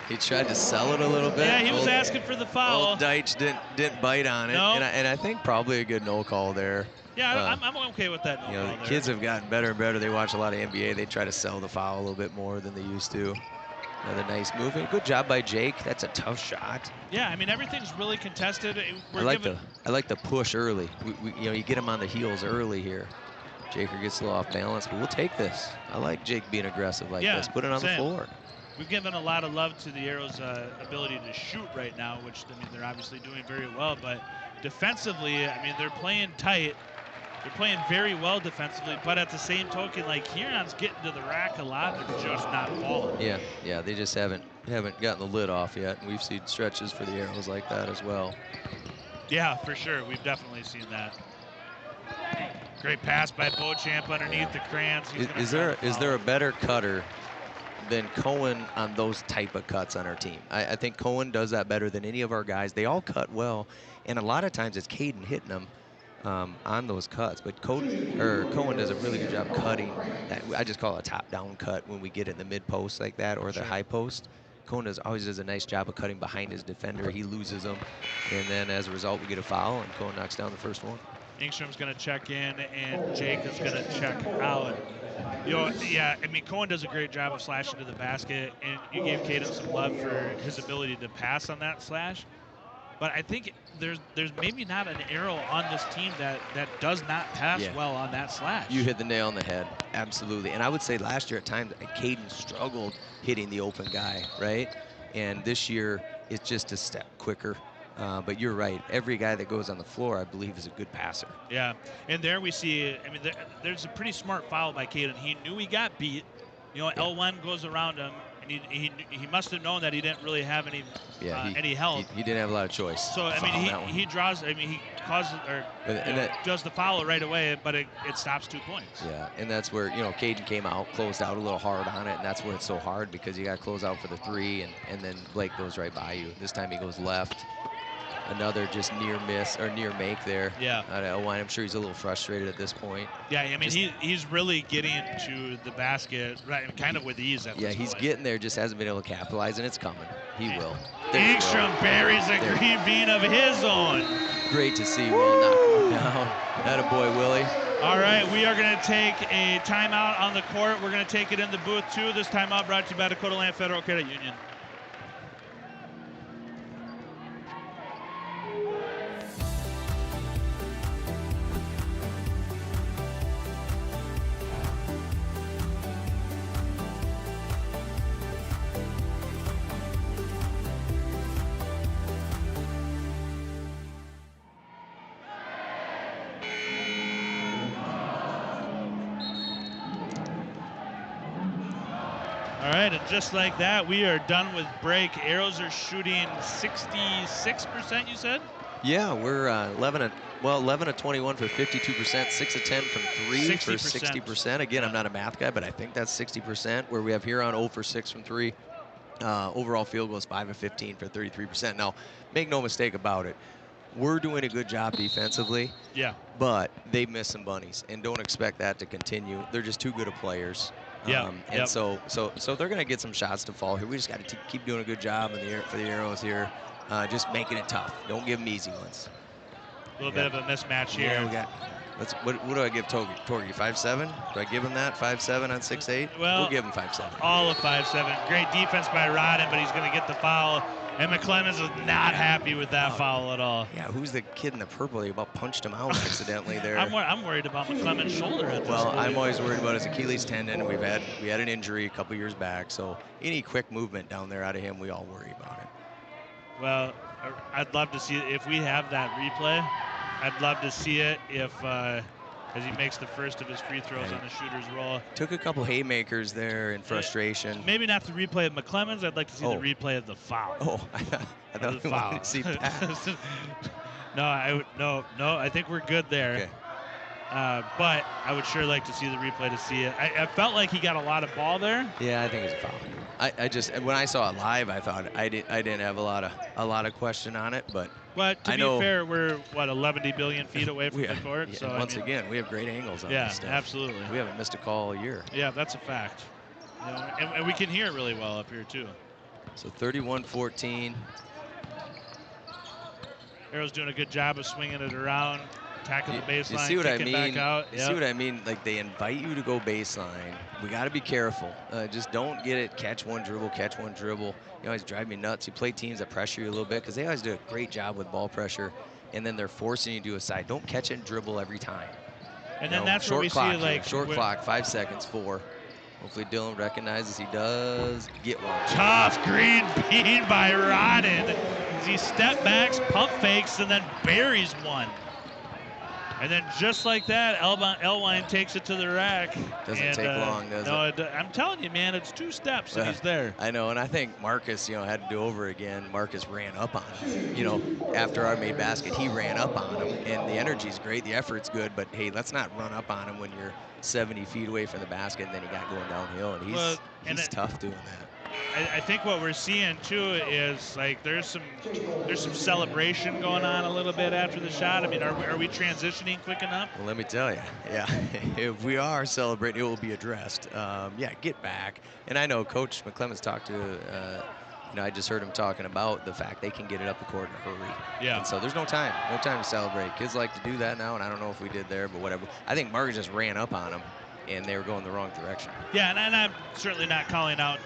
He tried to sell it a little bit. Yeah, he was asking for the foul. Old Deitch didn't bite on it. No. And I think probably a good no call there. Yeah, I'm okay with that no call there. Kids have gotten better and better. They watch a lot of NBA. They try to sell the foul a little bit more than they used to. Another nice move. And good job by Jake. That's a tough shot. Yeah, I mean, everything's really contested. I like the push early. You get him on the heels early here. Jaker gets a little off balance, but we'll take this. I like Jake being aggressive like this. Put it on the floor. We've given a lot of love to the Arrows' ability to shoot right now, which, I mean, they're obviously doing very well. But defensively, I mean, they're playing tight. They're playing very well defensively, but at the same token, like, Huron's getting to the rack a lot. They're just not falling. Yeah, they just haven't gotten the lid off yet. And we've seen stretches for the Arrows like that as well. Yeah, for sure. We've definitely seen that. Great pass by Beauchamp underneath the crayons. Is there a better cutter than Cohen on those type of cuts on our team? I think Cohen does that better than any of our guys. They all cut well, and a lot of times it's Caden hitting them on those cuts. But Cohen does a really good job cutting. I just call it a top-down cut when we get in the mid-post like that or the high post. Cohen always does a nice job of cutting behind his defender. He loses them, and then as a result, we get a foul, and Cohen knocks down the first one. Ingstrom's going to check in, and Jake is going to check out. Yeah, I mean, Cohen does a great job of slashing to the basket, and you gave Caden some love for his ability to pass on that slash. But I think there's maybe not an Arrow on this team that does not pass well on that slash. You hit the nail on the head, absolutely. And I would say last year at times, Caden struggled hitting the open guy, right? And this year, it's just a step quicker. But you're right. Every guy that goes on the floor, I believe, is a good passer. Yeah, and there we see, I mean, there's a pretty smart foul by Caden. He knew he got beat. L1 goes around him, and he must have known that he didn't really have any help. He didn't have a lot of choice. So, I mean, he draws, I mean, he causes, or does the foul right away, but it stops 2 points. Yeah, and that's where, Caden came out, closed out a little hard on it, and that's where it's so hard because you got to close out for the 3, and then Blake goes right by you. This time he goes left. Another just near miss or near make there. Yeah. I'm sure he's a little frustrated at this point. Yeah, I mean, he's really getting to the basket right, kind of with ease at this point. Yeah, he's getting there, just hasn't been able to capitalize, and it's coming. He will. Ingstrom buries a green bean of his own. Great to see Will knock him down. Attaboy, Willie. All right, we are going to take a timeout on the court. We're going to take it in the booth, too. This timeout brought to you by Dakota Land Federal Credit Union. All right, and just like that, we are done with break. Arrows are shooting 66%, you said? Yeah, we're 11 of 21 for 52%, 6 of 10 from 3 for 60%. Again, I'm not a math guy, but I think that's 60%, where we have Huron 0 for 6 from 3. Overall field goals 5 of 15 for 33%. Now, make no mistake about it. We're doing a good job defensively. Yeah. But they miss some bunnies, and don't expect that to continue. They're just too good of players. Yeah. So they're going to get some shots to fall here. We just got to keep doing a good job for the Arrows here, just making it tough. Don't give them easy ones. A little bit of a mismatch here. Yeah, we got. What do I give Torgy? 5'7"? Do I give him that 5'7" on 6'8"? Well, we'll give him 5'7". All of 5'7". Great defense by Rodden, but he's going to get the foul. And McClemens is not happy with that foul at all. Yeah, who's the kid in the purple? They about punched him out accidentally there. I'm worried about McClemens' shoulder at this point. I'm always worried about his Achilles tendon. We had an injury a couple years back, so any quick movement down there out of him, we all worry about it. Well, I'd love to see it if we have that replay. I'd love to see it as he makes the first of his free throws on the shooter's roll. Took a couple haymakers there in frustration. Maybe not the replay of McClemens. I'd like to see the replay of the foul. Oh, I thought we wanted to see that. No, I think we're good there. Okay. But I would sure like to see the replay to see it. I felt like he got a lot of ball there. Yeah, I think it's a foul. I just when I saw it live, I thought I didn't have a lot of question on it, but to be fair, we're 11 billion feet away from the court. Yeah, so once again, we have great angles on this stuff. Yeah, absolutely. We haven't missed a call all year. Yeah, that's a fact. And we can hear really well up here too. So 31-14. Arrow's doing a good job of swinging it around, attacking the baseline, you see what kicking I mean? back out. You see what I mean? Like they invite you to go baseline, we got to be careful. Just don't get it, catch one dribble, catch one dribble. You always drive me nuts. You play teams that pressure you a little bit because they always do a great job with ball pressure, and then they're forcing you to do a side. Don't catch it and dribble every time. And then that's where we see, like, short clock, 5 seconds, 4. Hopefully Dylan recognizes he does get one. Tough green bean by Rodden as he step backs, pump fakes, and then buries one. And then just like that, Elwine takes it to the rack. Doesn't take long, does it? I'm telling you, man, it's 2 steps and he's there. I know, and I think Marcus, had to do over again. Marcus ran up on him. After our made basket, he ran up on him, and the energy's great, the effort's good, but hey, let's not run up on him when you're 70 feet away from the basket, and then he got going downhill, and he's tough doing that. I think what we're seeing too is, like, there's some celebration going on a little bit after the shot. I mean, are we transitioning quick enough? Well, let me tell you, yeah, if we are celebrating, it will be addressed. Yeah, get back. And I know Coach McClemens talked to, I just heard him talking about the fact they can get it up the court in a hurry. Yeah. And so there's no time to celebrate. Kids like to do that now, and I don't know if we did there, but whatever. I think Marcus just ran up on him, and they were going the wrong direction. Yeah, and I'm certainly not calling out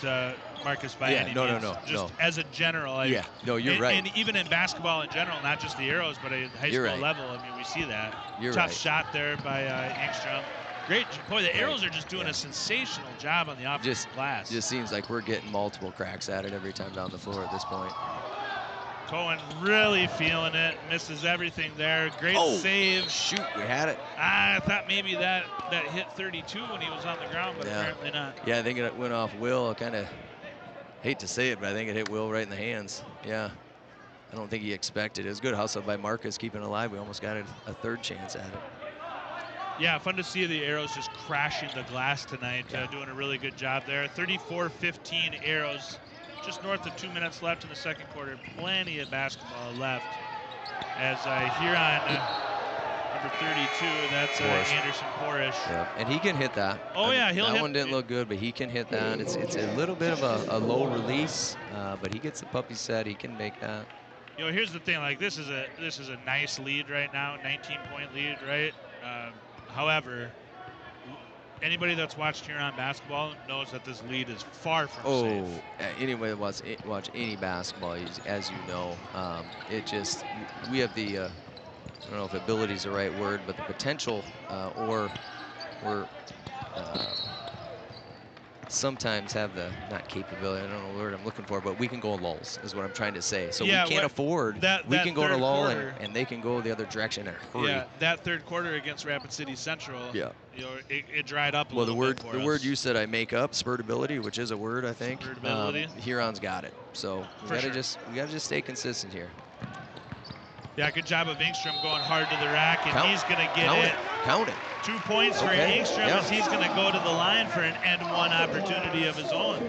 Marcus by any means. No. Just as a general. You're right. And even in basketball in general, not just the Arrows, but at high school level, I mean, we see that. Tough shot there by Engstrom. Great. Boy, the Arrows are just doing a sensational job on the offensive glass. Just seems like we're getting multiple cracks at it every time down the floor at this point. Cohen really feeling it, misses everything there. Great save. Shoot, we had it. I thought maybe that hit 32 when he was on the ground, but apparently not. Yeah, I think it went off Will. I kind of hate to say it, but I think it hit Will right in the hands. Yeah, I don't think he expected it. It was good hustle by Marcus, keeping it alive. We almost got a third chance at it. Yeah, fun to see the Arrows just crashing the glass tonight, doing a really good job there. 34-15 Arrows. Just north of 2 minutes left in the second quarter. Plenty of basketball left. As Huron, number 32, that's Anderson Porish. Yeah, and he can hit that. Oh, yeah, that one didn't look good, but he can hit that. It's a little bit of a low release, but he gets the puppy set. He can make that. Here's the thing. Like, this is a nice lead right now, 19-point lead, right? However, anybody that's watched Huron basketball knows that this lead is far from safe. Anybody that watch any basketball, as you know, we have the, I don't know if ability is the right word, but the potential, or we're sometimes have the, not capability, I don't know the word I'm looking for, but we can go lulls, is what I'm trying to say. So we can't afford, we can go to lull and they can go the other direction in a hurry. Yeah, that third quarter against Rapid City Central, it dried up a little bit for us. The word you said I make up, spurtability, which is a word, I think. Spurtability. Huron's got it. So we gotta just stay consistent here. Yeah, good job of Engstrom going hard to the rack, and he's going to get it. Count it. 2 points for Engstrom as he's going to go to the line for an end-one opportunity of his own.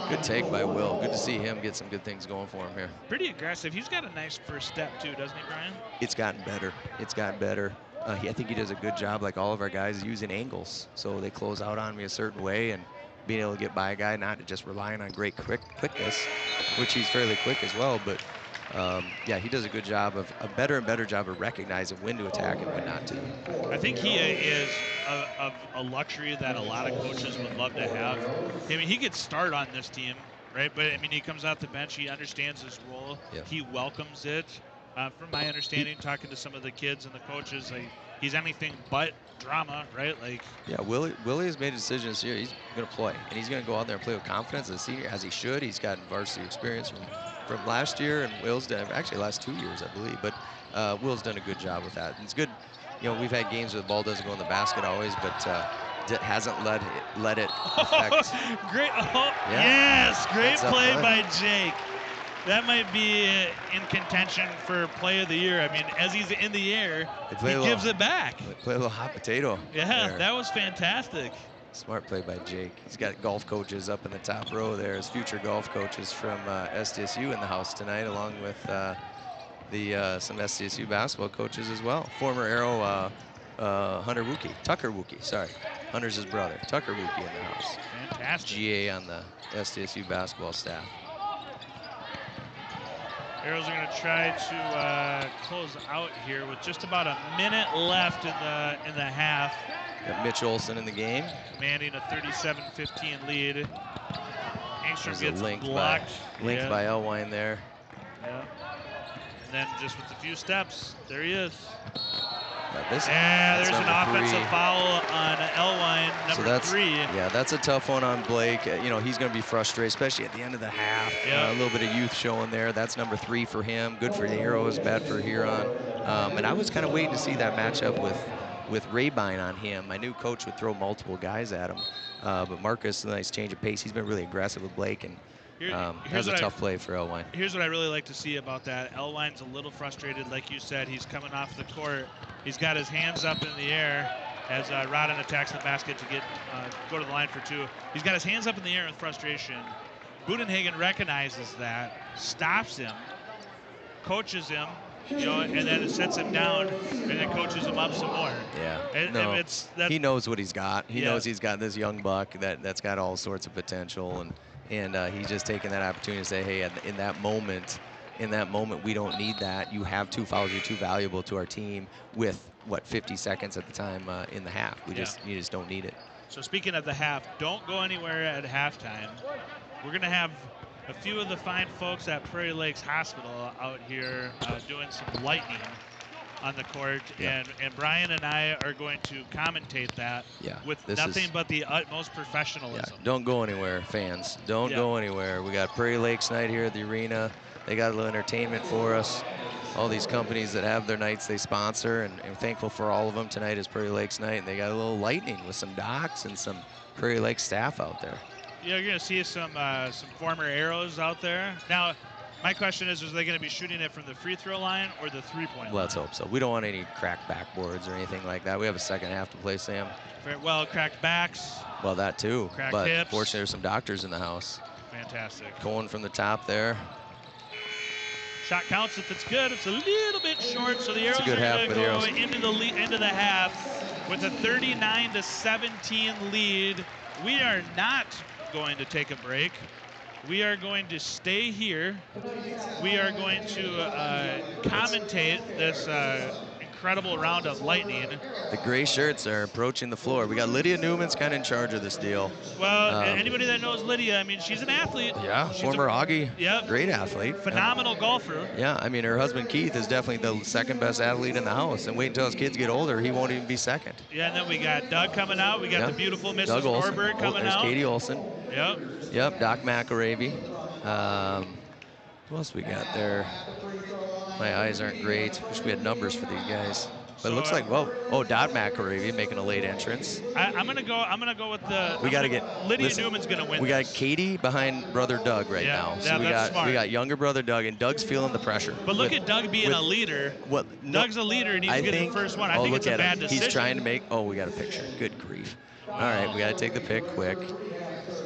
Good take by Will. Good to see him get some good things going for him here. Pretty aggressive. He's got a nice first step, too, doesn't he, Brian? It's gotten better. It's gotten better. I think he does a good job, like all of our guys, using angles. So they close out on me a certain way and being able to get by a guy, not just relying on great quickness, which he's fairly quick as well, but yeah, he does a good job a better and better job of recognizing when to attack and when not to. I think he is a luxury that a lot of coaches would love to have. I mean, he gets start on this team, right? But I mean, he comes out the bench, he understands his role, he welcomes it. From my understanding, talking to some of the kids and the coaches, like, he's anything but drama, right? Like, yeah, Willie has made a decision this year. He's going to play, and he's going to go out there and play with confidence as a senior, as he should. He's gotten varsity experience from last year, and Will's done, actually last 2 years, I believe. But Will's done a good job with that. And it's good. We've had games where the ball doesn't go in the basket always, but hasn't let it affect. Great! Yes, great play by Jake. That might be in contention for play of the year. I mean, as he's in the air, he gives it back. Play a little hot potato. Yeah, that was fantastic. Smart play by Jake. He's got golf coaches up in the top row there, his future golf coaches from SDSU in the house tonight, along with some SDSU basketball coaches as well. Former Arrow Tucker Wookie, sorry. Hunter's his brother. Tucker Wookie in the house. Fantastic. GA on the SDSU basketball staff. Arrows are going to try to close out here with just about a minute left in the half. Got Mitch Olson in the game. Commanding a 37-15 lead. Angstrom gets linked blocked. By Elwine there. Yeah. And then just with a few steps, there he is. Yeah, there's an offensive 3. foul on Elwine, number 3. Yeah, that's a tough one on Blake. You know, he's going to be frustrated, especially at the end of the half. A little bit of youth showing there. That's number 3 for him. Good for the Heroes, bad for Huron. And I was kind of waiting to see that matchup with Rabine on him. I knew coach would throw multiple guys at him. But Marcus, a nice change of pace. He's been really aggressive with Blake, and that's a tough play for Elwine. Here's what I really like to see about that. Elwine's a little frustrated, like you said. He's coming off the court. He's got his hands up in the air as Rodden attacks the basket to go to the line for 2. He's got his hands up in the air with frustration. Budenhagen recognizes that, stops him, coaches him, and then sets him down, and then coaches him up some more. Yeah. He knows what he's got. He knows he's got this young buck that's got all sorts of potential, and he's just taking that opportunity to say, hey, in that moment, we don't need that. You have 2 fouls. You're too valuable to our team with, 50 seconds at the time in the half. You just don't need it. So speaking of the half, don't go anywhere at halftime. We're going to have a few of the fine folks at Prairie Lakes Hospital out here doing some lightning on the court, and Brian and I are going to commentate that with nothing but the utmost professionalism. Yeah, don't go anywhere, fans. Don't go anywhere. We got Prairie Lakes night here at the arena. They got a little entertainment for us. All these companies that have their nights they sponsor, and I'm thankful for all of them. Tonight is Prairie Lakes night, and they got a little lightning with some docs and some Prairie Lakes staff out there. Yeah, you're going to see some former Arrows out there. Now, my question is they going to be shooting it from the free throw line or the three-point line? Let's hope so. We don't want any cracked backboards or anything like that. We have a second half to play, Sam. Well, cracked backs. Well, that too. Cracked but hips. Fortunately, there's some doctors in the house. Fantastic. Going from the top there. Shot counts if it's good. It's a little bit short, so the Arrows are going to go into the half with a 39-17 lead. We are not going to take a break. We are going to stay here. We are going to commentate this incredible round of lightning. The gray shirts are approaching the floor. We got Lydia Newman's kind of in charge of this deal. Well, anybody that knows Lydia, I mean, she's an athlete. Yeah, she's former Augie. Yep. Great athlete. Phenomenal golfer. Yeah, I mean, her husband Keith is definitely the second best athlete in the house. And wait until his kids get older, he won't even be second. Yeah, and then we got Doug coming out. We got the beautiful Mrs. Norberg coming There's out. Katie Olson. Yep, Doc McElravy. Who else we got there? My eyes aren't great. Wish we had numbers for these guys. But it looks like, Dot McElravy making a late entrance. I'm gonna go with the. Lydia Newman's gonna win. We got Katie behind brother Doug now. So we got younger brother Doug, and Doug's feeling the pressure. But look at Doug being a leader. Doug's a leader, and he's getting the first one. I think it's a bad decision. He's trying to make. Oh, we got a picture. Good grief. All right, we got to take the pick quick.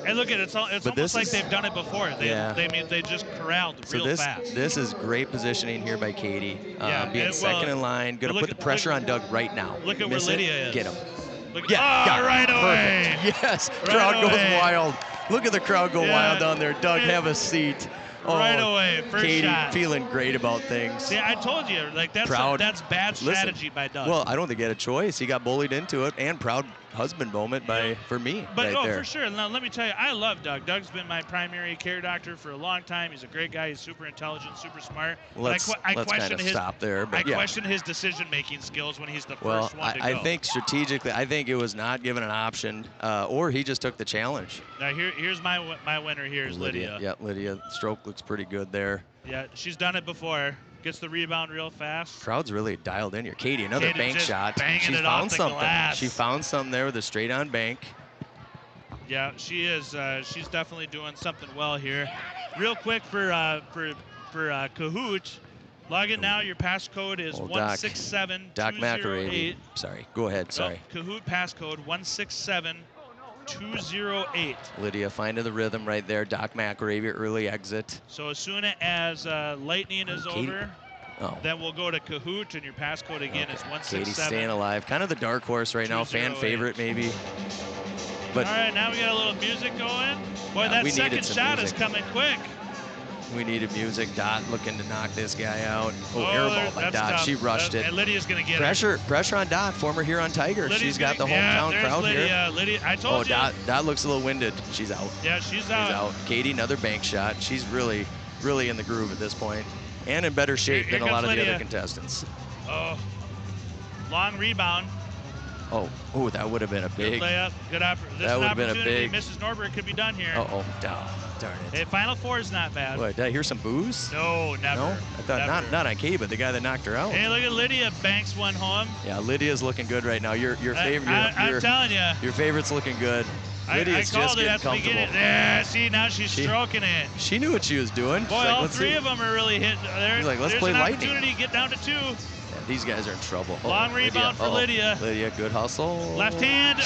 And look at it, it's almost like they've done it before. They just corralled real fast. This is great positioning here by Katie. Being second in line. Going to put the pressure on Doug right now. Look at where Lydia is. Get him. Right away. Perfect. Yes, crowd goes wild. Look at the crowd go wild down there. Doug, have a seat. Right away, first Katie shot. Feeling great about things. See, I told you, that's bad strategy by Doug. Well, I don't think he had a choice. He got bullied into it, and proud husband moment for me. But there. For sure. Now, let me tell you, I love Doug. Doug's been my primary care doctor for a long time. He's a great guy. He's super intelligent, super smart. Let's kind of stop there. But I question his decision-making skills when he's the first one to go. I think strategically, it was not given an option, or he just took the challenge. Now here's my winner. Here's Lydia. Yeah, Lydia. Stroke looks pretty good there. Yeah, she's done it before. Gets the rebound real fast. Crowd's really dialed in here. Katie, another bank shot. She found something. She found something there with a straight-on bank. Yeah, she is. She's definitely doing something well here. Real quick for Kahoot, log in now. Your passcode is 167208. Doc McElravy. Sorry, go ahead. Sorry. Kahoot passcode 167208. Lydia finding the rhythm right there. Doc McElravy early exit. So as soon as lightning is over, then we'll go to Kahoot, and your passcode again is 167. Katie staying alive. Kind of the dark horse right now. Fan favorite maybe. But all right, now we got a little music going. Boy, that second shot is coming quick. We needed music. Dot looking to knock this guy out. Oh, Oh, airball by that's Dot. tough. She rushed it. And Lydia's going to get Pressure on Dot, former Huron Tiger. Lydia's She's got the yeah, hometown there's crowd Lydia. here. Lydia, I told you. Dot looks a little winded. She's out. Yeah, she's out. Katie, another bank shot. She's really in the groove at this point, and in better shape Here than a lot of Lydia. the other contestants. Oh, long rebound. Oh, that would have been a big. Good layup. Good opportunity. That would have been a big. Mrs. Norberg could be done here. Oh, darn it. Hey, Final Four is not bad. What, did I hear some boos? No, never. No? I thought never. not on Katie, but the guy that knocked her out. Hey, look at Lydia. Banks one home. Yeah, Lydia's looking good right now. Your favorite. I'm telling you. Your favorite's looking good. I Lydia's called just it getting at the comfortable. beginning. Yeah, see, now she's stroking it. She knew what she was doing. Boy, all three of them are really hitting. She's like, let's there's play an lightning. opportunity to get down to 2. Yeah, these guys are in trouble. Long rebound for Lydia. Lydia, good hustle. Left hand.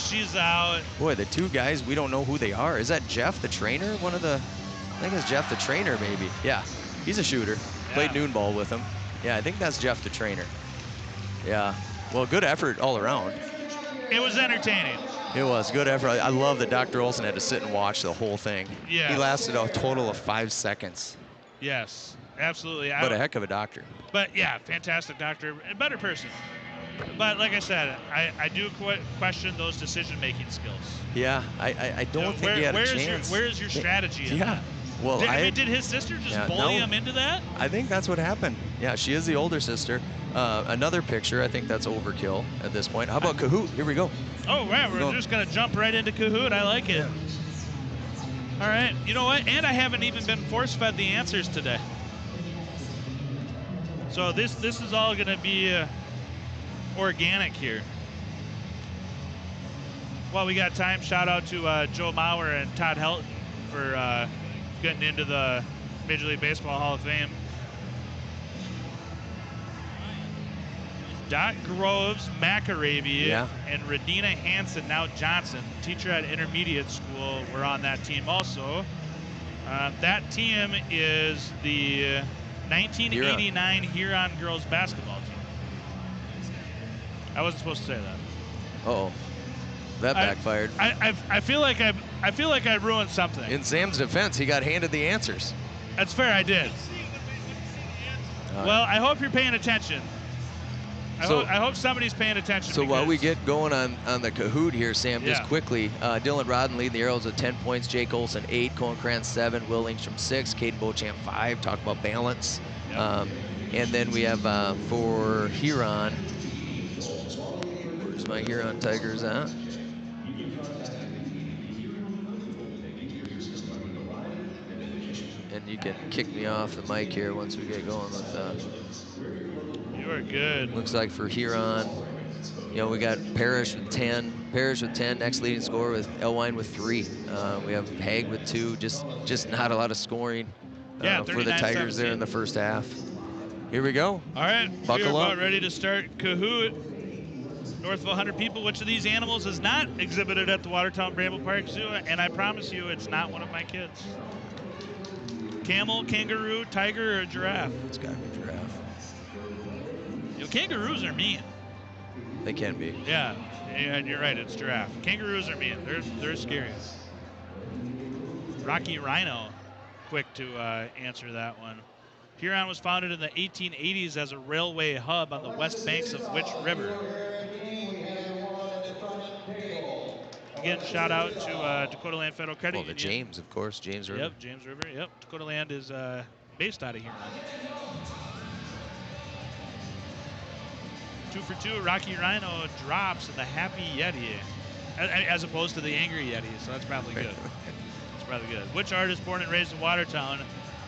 She's out. Boy, the two guys, we don't know who they are. Is that Jeff, the trainer? I think it's Jeff, the trainer, maybe. Yeah, he's a shooter. Yeah. Played noon ball with him. Yeah, I think that's Jeff, the trainer. Yeah, well, good effort all around. It was entertaining. It was good effort. I love that Dr. Olson had to sit and watch the whole thing. Yeah. He lasted a total of 5 seconds. Yes, absolutely. But a heck of a doctor. But yeah, fantastic doctor, a better person. But like I said, I do question those decision-making skills. Yeah, I don't think he had a chance. Where is your strategy in yeah. that? Well, did his sister just bully him into that? I think that's what happened. Yeah, she is the older sister. Another picture, I think that's overkill at this point. How about Kahoot? Here we go. Oh, wow, we're just going to jump right into Kahoot. I like it. All right, you know what? And I haven't even been force-fed the answers today. So this is all going to be organic here. While we got time, shout out to Joe Mauer and Todd Helton for getting into the Major League Baseball Hall of Fame. Dot Groves, McAravy, and Radina Hansen, now Johnson, teacher at intermediate school, were on that team also. That team is the 1989 Huron girls basketball team. I wasn't supposed to say that. Uh-oh. That backfired. I feel like I ruined something. In Sam's defense, he got handed the answers. That's fair, I did. Well, I hope you're paying attention. I hope somebody's paying attention. So while we get going on the Kahoot here, Sam, just quickly, Dylan Rodden leading the Arrows with 10 points, Jake Olson 8, Colin Krantz 7, Will Lindstrom 6, Caden Beauchamp 5. Talk about balance. Yep. And then we have for Huron, where's my Huron Tigers at? And you can kick me off the mic here once we get going with You are good. Looks like for Huron, we got Parrish with 10. Parrish with 10, next leading scorer with Elwine with 3. We have Haig with 2, just not a lot of scoring for the Tigers there in the first half. Here we go. All right, Buckle we're up. about ready to start Kahoot. North of 100 people. Which of these animals is not exhibited at the Watertown Bramble Park Zoo? And I promise you, it's not one of my kids. Camel, kangaroo, tiger, or giraffe? It's got to be giraffe. Kangaroos are mean. They can be. Yeah, and you're right, it's giraffe. Kangaroos are mean. They're scary. Rocky Rhino, quick to answer that one. Huron was founded in the 1880s as a railway hub on the west banks of which river? Again, shout out to Dakota Land Federal Credit Union. James, of course, James River. Yep, James River. Yep, Dakota Land is based out of Huron. 2 for 2, Rocky Rhino drops in the Happy Yeti, as opposed to the Angry Yeti, so that's probably good. That's probably good. Which artist born and raised in Watertown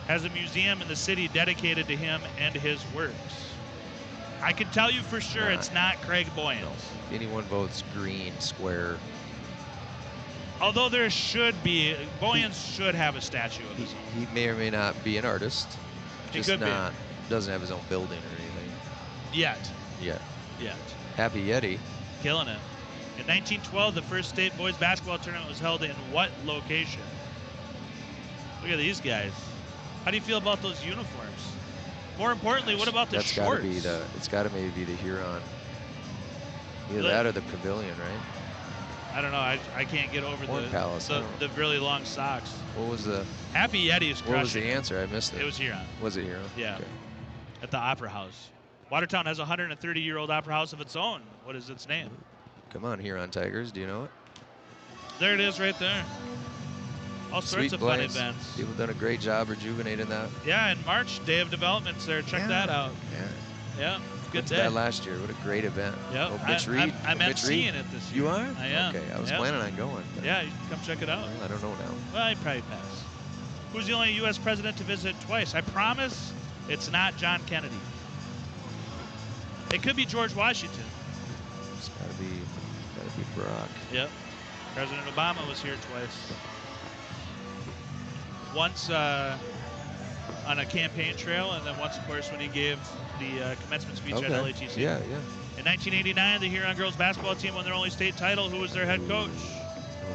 has a museum in the city dedicated to him and his works? I can tell you for sure it's not Craig Boyens. No. Anyone votes green, square. Although there should be, Boyens should have a statue of his own. He may or may not be an artist. He could be. Doesn't have his own building or anything. Yet. Happy Yeti. Killing it. In 1912, the first state boys basketball tournament was held in what location? Look at these guys. How do you feel about those uniforms? More importantly, what about the shorts? It's got to maybe be the Huron. Either that or the pavilion, right? I don't know. I can't get over Corn Palace, I don't the really long socks. What was the Happy Yeti's crushing. What was the answer? I missed it. It was Huron. Was it Huron? Yeah. Okay. At the Opera House. Watertown has a 130-year-old opera house of its own. What is its name? Come on, Huron Tigers. Do you know it? There it is right there. All sorts of fun events. People done a great job rejuvenating that. Yeah, in March, Day of Development's there. Check that out. Yeah. Yeah, good day. That last year. What a great event. Yep. Oh, Mitch Reed. I'm emceeing it this year. You are? I am. Okay, I was planning on going. Yeah, you can come check it out. Well, I don't know now. Well, I'd probably pass. Who's the only U.S. president to visit twice? I promise it's not John Kennedy. It could be George Washington. It's gotta be Barack. Yep. President Obama was here twice. Once on a campaign trail, and then once, of course, when he gave the commencement speech at LATC. Yeah. In 1989, the Huron girls basketball team won their only state title. Who was their head coach?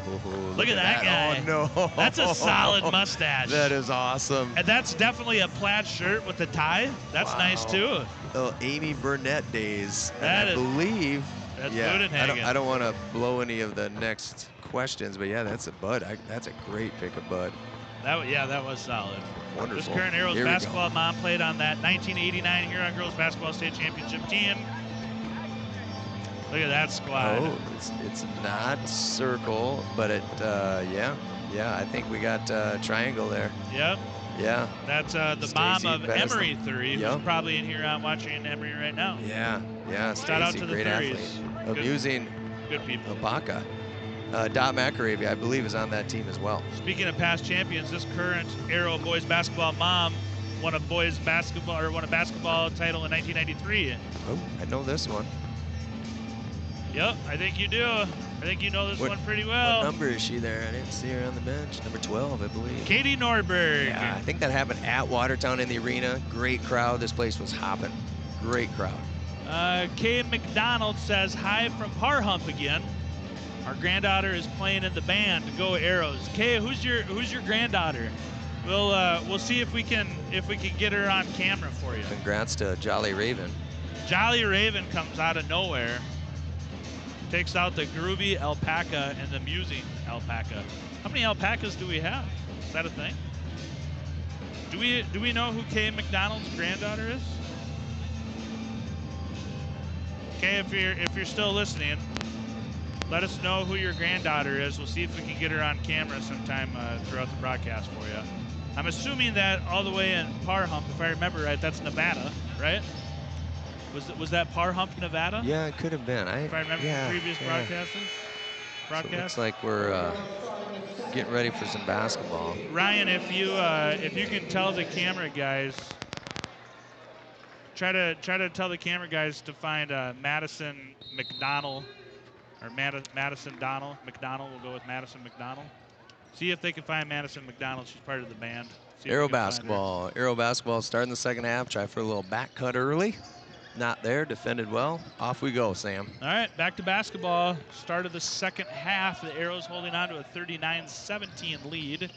Oh, look at that guy. Oh, no. That's a solid mustache. That is awesome. And that's definitely a plaid shirt with a tie. That's nice, too. Oh, Amy Burnett days. That I believe. That's yeah, Budenhagen. I don't want to blow any of the next questions, but yeah, that's a Bud. That's a great pick of Bud. That was solid. Wonderful. This current Arrows basketball mom played on that 1989 Huron girls basketball state championship team. Look at that squad. Oh, it's not circle, but it yeah, I think we got triangle there. Yep. Yeah. That's the Stacey mom of Bennis. Emery Three, who's probably in Huron watching Emery right now. Yeah. Shout out to the great Threes. athlete. Amusing. Good people. Obaka. Dot McAravey, I believe, is on that team as well. Speaking of past champions, this current Arrow boys basketball mom won a basketball title in 1993. Oh, I know this one. Yep, I think you do. I think you know this one pretty well. What number is she there? I didn't see her on the bench. Number 12, I believe. Katie Norberg. Yeah, I think that happened at Watertown in the arena. Great crowd. This place was hopping. Great crowd. Kay McDonald says, hi from Par Hump again. Our granddaughter is playing in the band. Go Arrows. Kay, who's your granddaughter? We'll see if we can get her on camera for you. Congrats to Jolly Raven. Jolly Raven comes out of nowhere. Takes out the groovy alpaca and the musing alpaca. How many alpacas do we have? Is that a thing? Do we know who Kay McDonald's granddaughter is? Okay, if you're still listening, let us know who your granddaughter is. We'll see if we can get her on camera sometime throughout the broadcast for you. I'm assuming that all the way in Par Hump, if I remember right, that's Nevada, right? Was that Par Hump, Nevada? Yeah, it could have been. If I remember from previous broadcasts. So it looks like we're getting ready for some basketball. Ryan, if you can tell the camera guys, try to tell the camera guys to find Madison McDonald, or Madison Donald McDonald. We'll go with Madison McDonald. See if they can find Madison McDonald. She's part of the band. Arrow basketball. Arrow basketball starting the second half. Try for a little back cut early. Not there. Defended well. Off we go, Sam. All right, back to basketball. Start of the second half. The Arrows holding on to a 39-17 lead.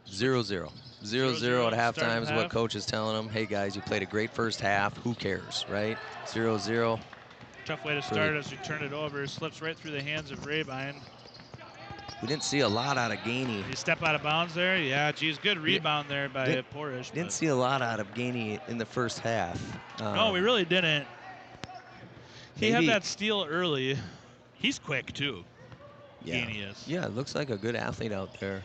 0-0. 0-0 at halftime is what coach is telling them. Hey, guys, you played a great first half. Who cares, right? 0-0. Tough way to start as we turn it over. Slips right through the hands of Rabine. We didn't see a lot out of Gainey. Did he step out of bounds there? Yeah, geez, good rebound there by Porish. Didn't see a lot out of Gainey in the first half. No, we really didn't. He had that steal early. He's quick, too. Yeah. Gainey is. Yeah, looks like a good athlete out there.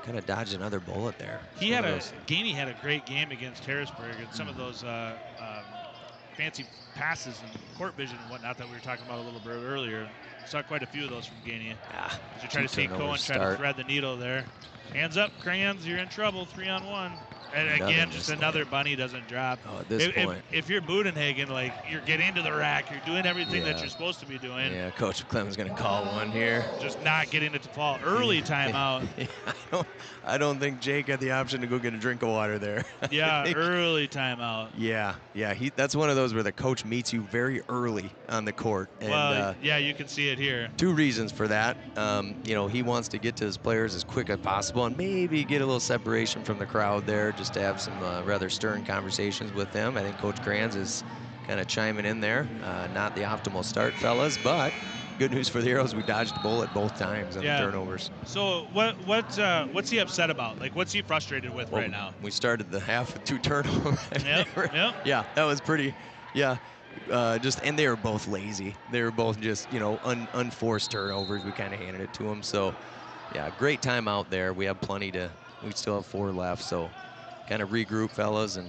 Kind of dodged another bullet there. Gainey had a great game against Harrisburg, and some of those fancy passes and court vision and whatnot that we were talking about a little bit earlier. Saw quite a few of those from Gainey. Yeah. As you try to see Cohen try to thread the needle there. Hands up, Crayons, you're in trouble, 3-on-1. And again, just another bunny doesn't drop. Oh, at this point. If you're Budenhagen, like, you're getting to the rack, you're doing everything that you're supposed to be doing. Yeah, Coach Clemens going to call one here. Just not getting it to fall. Early timeout. I don't think Jake had the option to go get a drink of water there. Yeah, early timeout. Yeah. That's one of those where the coach meets you very early on the court. And, yeah, you can see it here. Two reasons for that. He wants to get to his players as quick as possible and maybe get a little separation from the crowd there, just to have some rather stern conversations with them. I think Coach Kranz is kind of chiming in there. Not the optimal start, fellas, but good news for the Arrows, we dodged a bullet both times on the Yeah. turnovers. So what's he upset about? Like, what's he frustrated with right now? We started the half with 2 turnovers. Yep. Yeah, that was pretty. Yeah. And they were both lazy. They were both just, unforced turnovers. We kind of handed it to them. So, yeah, great time out there. We have we still have 4 left. So, kind of regroup, fellas, and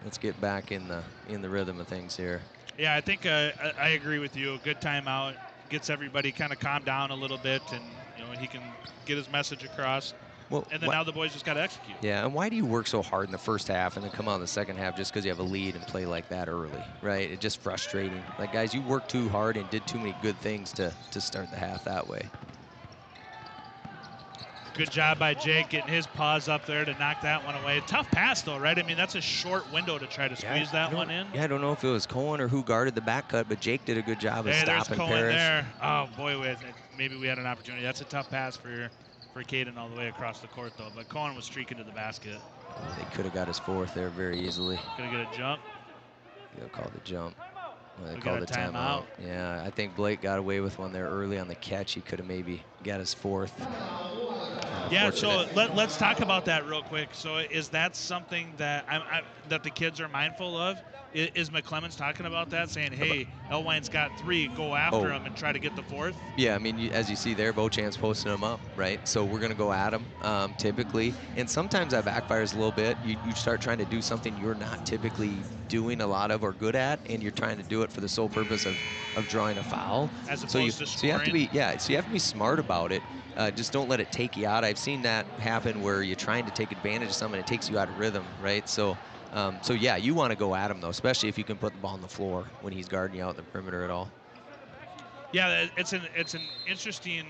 let's get back in the rhythm of things here. Yeah, I think I agree with you. A good timeout gets everybody kind of calmed down a little bit, and he can get his message across. Well, and then now the boys just got to execute. Yeah, and why do you work so hard in the first half and then come out in the second half just because you have a lead and play like that early, right? It's just frustrating. Like, guys, you worked too hard and did too many good things to start the half that way. Good job by Jake getting his paws up there to knock that one away. Tough pass, though, right? I mean, that's a short window to try to squeeze that one in. Yeah, I don't know if it was Cohen or who guarded the back cut, but Jake did a good job of stopping Cohen Parrish. There. Oh, boy, maybe we had an opportunity. That's a tough pass for Caden all the way across the court, though. But Cohen was streaking to the basket. Oh, they could have got his 4th there very easily. Could have got a jump. They'll call the jump. Well, they called the timeout. Yeah, I think Blake got away with one there early on the catch. He could have maybe got his 4th. Yeah, so let's talk about that real quick. So is that something that that the kids are mindful of? Is McClemens talking about that, saying, hey, Elwine's got 3, go after him and try to get the 4th? Yeah, I mean, as you see there, Beauchamp's posting them up, right? So we're going to go at him typically. And sometimes that backfires a little bit. You start trying to do something you're not typically doing a lot of or good at, and you're trying to do it for the sole purpose of drawing a foul. As opposed to scoring. So you have to be smart about it. Just don't let it take you out. I've seen that happen where you're trying to take advantage of something, it takes you out of rhythm, right? So yeah, you want to go at him, though, especially if you can put the ball on the floor when he's guarding you out in the perimeter at all. Yeah, it's an interesting.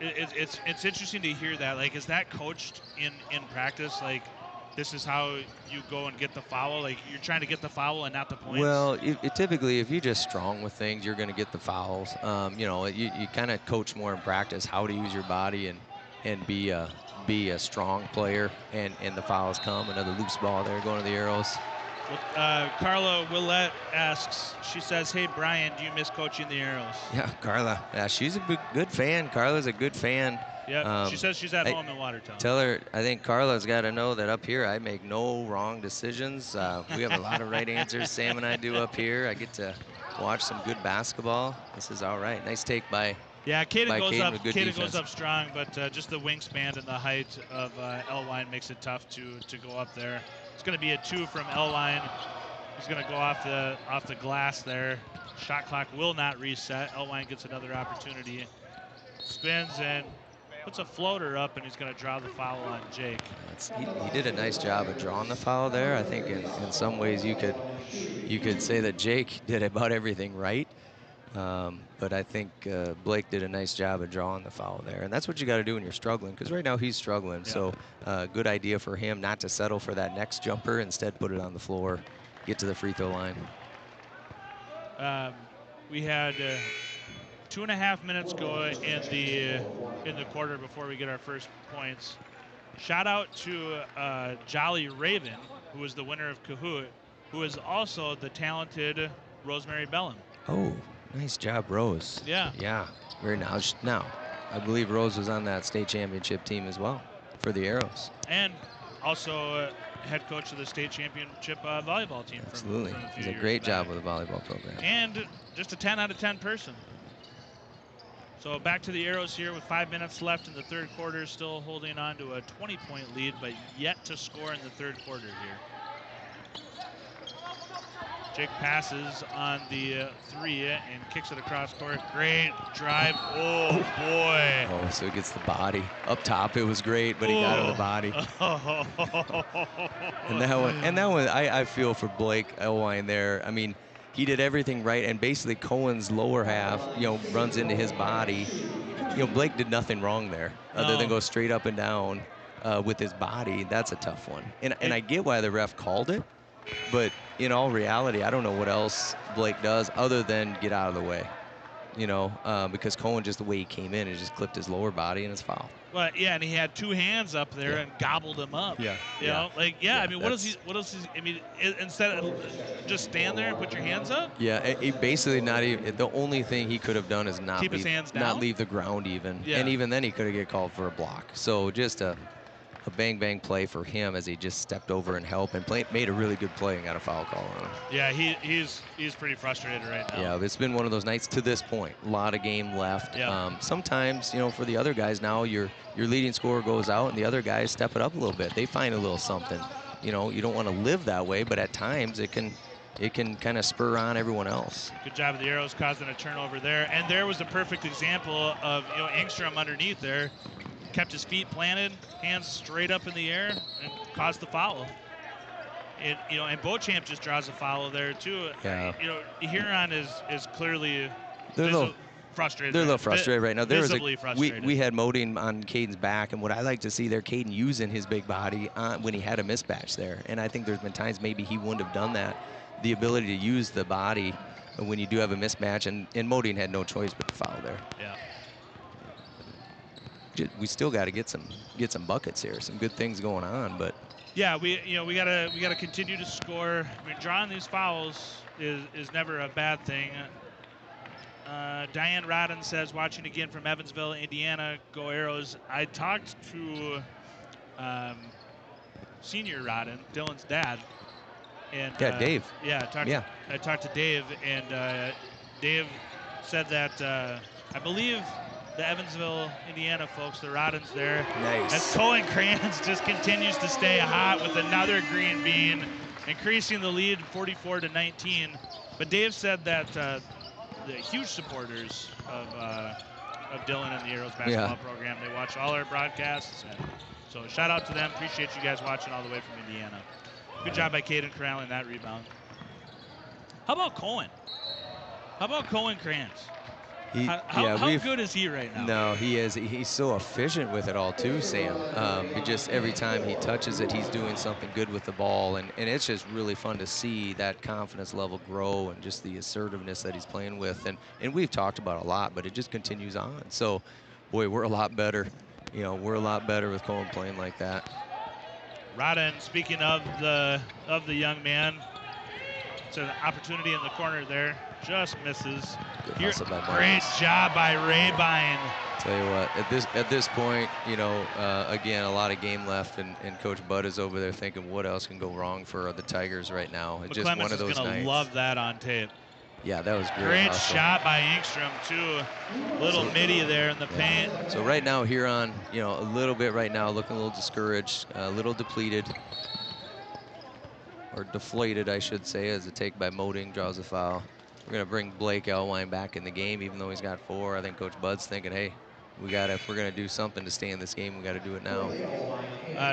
It's interesting to hear that. Like, is that coached in practice? Like, this is how you go and get the foul. Like, you're trying to get the foul and not the points. Well, typically, if you're just strong with things, you're going to get the fouls. You kind of coach more in practice how to use your body and be a strong player, and the fouls come. Another loose ball there going to the Arrows. Carla Willette asks, she says, hey, Brian, do you miss coaching the Arrows? Yeah, Carla. Yeah, she's a good fan. Carla's a good fan. Yeah, she says she's at home in Watertown. Tell her, I think Carla's got to know that up here I make no wrong decisions. We have a lot of right answers, Sam and I do up here. I get to watch some good basketball. This is all right. Nice take by Caden goes up strong, but just the wingspan and the height of Elwine makes it tough to go up there. It's going to be a 2 from Elwine. He's going to go off the glass there. Shot clock will not reset. Elwine gets another opportunity. Spins and puts a floater up, and he's going to draw the foul on Jake. He did a nice job of drawing the foul there. I think in some ways you could say that Jake did about everything right. But I think Blake did a nice job of drawing the foul there. And that's what you got to do when you're struggling, because right now he's struggling. Yeah. So good idea for him not to settle for that next jumper. Instead, put it on the floor, get to the free throw line. We had 2.5 minutes go in the quarter before we get our first points. Shout out to Jolly Raven, who was the winner of Kahoot, who is also the talented Rosemary Bellum. Oh. Nice job, Rose. Yeah. Yeah, very nice. Now, I believe Rose was on that state championship team as well for the Arrows. And also head coach of the state championship volleyball team. Absolutely. From He's a great job with the volleyball program. And just a 10 out of 10 person. So back to the Arrows here with 5 minutes left in the third quarter, still holding on to a 20-point lead, but yet to score in the third quarter here. Jake passes on the 3 and kicks it across court. Great drive. Oh, boy. Oh, so he gets the body. Up top, it was great, but he got on the body. And that one, I feel for Blake Elwine there. I mean, he did everything right, and basically Cohen's lower half, runs into his body. Blake did nothing wrong there other than go straight up and down with his body. That's a tough one. And I get why the ref called it. But in all reality, I don't know what else Blake does other than get out of the way. because Cohen, just the way he came in, it just clipped his lower body and it's foul. Well, yeah, and he had two hands up there and gobbled him up. Yeah. You know, like, I mean, what else is, I mean, instead of just stand there and put your hands up? Yeah, he basically not even, the only thing he could have done is Keep his hands down? not leave the ground even. Yeah. And even then he could have get called for a block. So just a bang play for him as he just stepped over and helped and made a really good play and got a foul call on him. Yeah, he's pretty frustrated right now. Yeah, it's been one of those nights to this point. A lot of game left. Yeah. Sometimes, for the other guys now, your leading scorer goes out and the other guys step it up a little bit. They find a little something. You don't want to live that way, but at times it can kind of spur on everyone else. Good job of the Arrows causing a turnover there. And there was a perfect example of, Engstrom underneath there. Kept his feet planted, hands straight up in the air, and caused the foul. And Beauchamp just draws a foul there too. Yeah. Huron is clearly they're a little frustrated. They're a little frustrated right now. Visibly frustrated. We had Modine on Caden's back, and what I like to see there, Caden using his big body when he had a mismatch there. And I think there's been times maybe he wouldn't have done that. The ability to use the body when you do have a mismatch, and Modine had no choice but to foul there. Yeah. We still got to get some buckets here. Some good things going on, but yeah, we gotta continue to score. I mean, drawing these fouls is never a bad thing. Diane Rodden says, watching again from Evansville, Indiana, go Arrows. I talked to Senior Rodden, Dylan's dad, and Dave. Yeah, I talked to Dave, and Dave said that I believe the Evansville, Indiana folks, the Roddens there. Nice. As Cohen Kranz just continues to stay hot with another green bean, increasing the lead 44-19. But Dave said that the huge supporters of Dylan and the Arrows basketball program. They watch all our broadcasts. So shout out to them. Appreciate you guys watching all the way from Indiana. Good job by Caden corralling that rebound. How about Cohen? How about Cohen Kranz? How good is he right now? No, he is. He's so efficient with it all too, Sam. Just every time he touches it, he's doing something good with the ball, and it's just really fun to see that confidence level grow and just the assertiveness that he's playing with. And we've talked about a lot, but it just continues on. So, boy, we're a lot better. We're a lot better with Cohen playing like that. Rodden, speaking of the young man, it's an opportunity in the corner there. Just misses. Great job by Rabine. Tell you what, at this point, again, a lot of game left, and Coach Bud is over there thinking, what else can go wrong for the Tigers right now? It's just one of those nights. McClemens is going to love that on tape. Yeah, that was great. Great shot by Engstrom too. Little midi there in the paint. So right now, Huron, a little bit right now, looking a little discouraged, a little depleted, or deflated, I should say, as a take by Moding draws a foul. We're going to bring Blake Elwine back in the game, even though he's got 4. I think Coach Bud's thinking, hey, if we're going to do something to stay in this game, we got to do it now.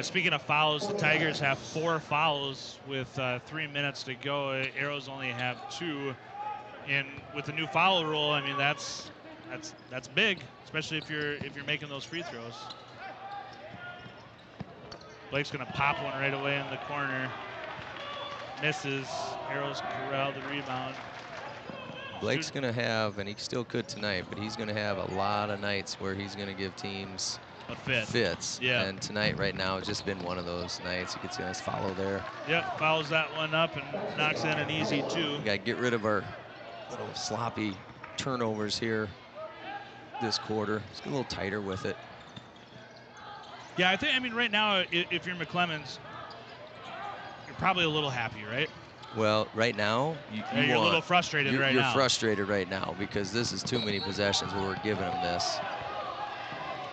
Speaking of fouls, the Tigers have 4 fouls with 3 minutes to go. Arrows only have 2. And with the new foul rule, I mean, that's big, especially if you're making those free throws. Blake's going to pop one right away in the corner. Misses. Arrows corral the rebound. Blake's going to have, and he still could tonight, but he's going to have a lot of nights where he's going to give teams fits. Yeah. And tonight, right now, it's just been one of those nights. He gets a nice follow there. Yep, fouls that one up and knocks in an easy 2. Got to get rid of our little sloppy turnovers here this quarter. Let's get a little tighter with it. Yeah, I mean, right now, if you're McClemens, you're probably a little happy, right? Well, right now, you're a little frustrated right now. You're frustrated right now because this is too many possessions where we're giving them this.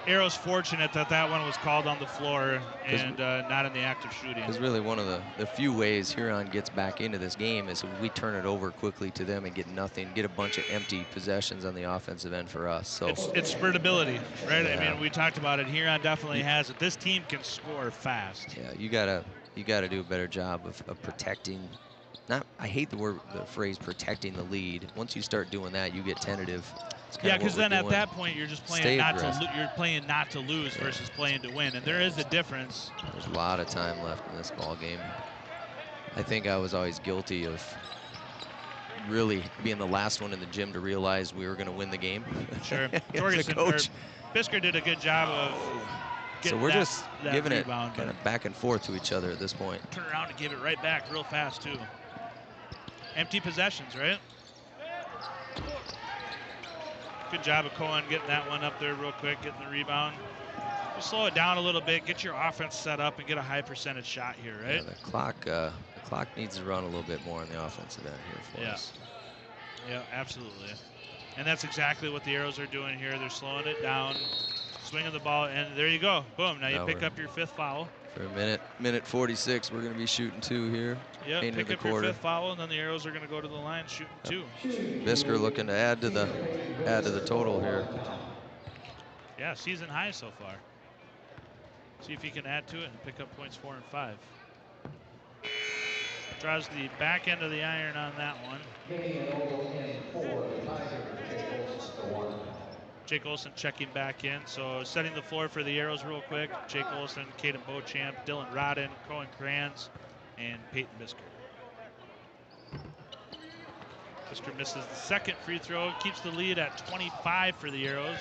Arrow's fortunate that one was called on the floor and not in the act of shooting. Because really one of the few ways Huron gets back into this game is we turn it over quickly to them and get nothing, get a bunch of empty possessions on the offensive end for us. So it's spurtability, right? Yeah. I mean, we talked about it. Huron definitely has it. This team can score fast. Yeah, you gotta do a better job of protecting. I hate the phrase protecting the lead. Once you start doing that, you get tentative. Yeah, because then at that point you're just playing not to lose versus playing to win, and there is a difference. There's a lot of time left in this ball game. I think I was always guilty of really being the last one in the gym to realize we were going to win the game. Sure. As a Jorgensen, coach. Bisker did a good job of getting So we're that, just that giving rebound, it kind of back and forth to each other at this point. Turn around and give it right back real fast, too. Empty possessions, right? Good job of Cohen getting that one up there real quick, getting the rebound. Just slow it down a little bit, get your offense set up, and get a high percentage shot here, right? Yeah, the clock needs to run a little bit more on the offensive end here for us. Yeah, absolutely. And that's exactly what the Arrows are doing here. They're slowing it down, swinging the ball, and there you go. Boom, now you pick up your 5th foul. For a minute 46, we're going to be shooting 2 here. Yeah, pick up your 5th foul, and then the Arrows are going to go to the line shooting 2. Bisker looking to add to the total here. Yeah, season high so far. See if he can add to it and pick up points 4 and 5. Draws the back end of the iron on that one. Jake Olson checking back in. So setting the floor for the Arrows real quick. Jake Olson, Caden Beauchamp, Dylan Rodden, Cohen Kranz, and Peyton Bisker. Bisker misses the 2nd free throw. Keeps the lead at 25 for the Arrows.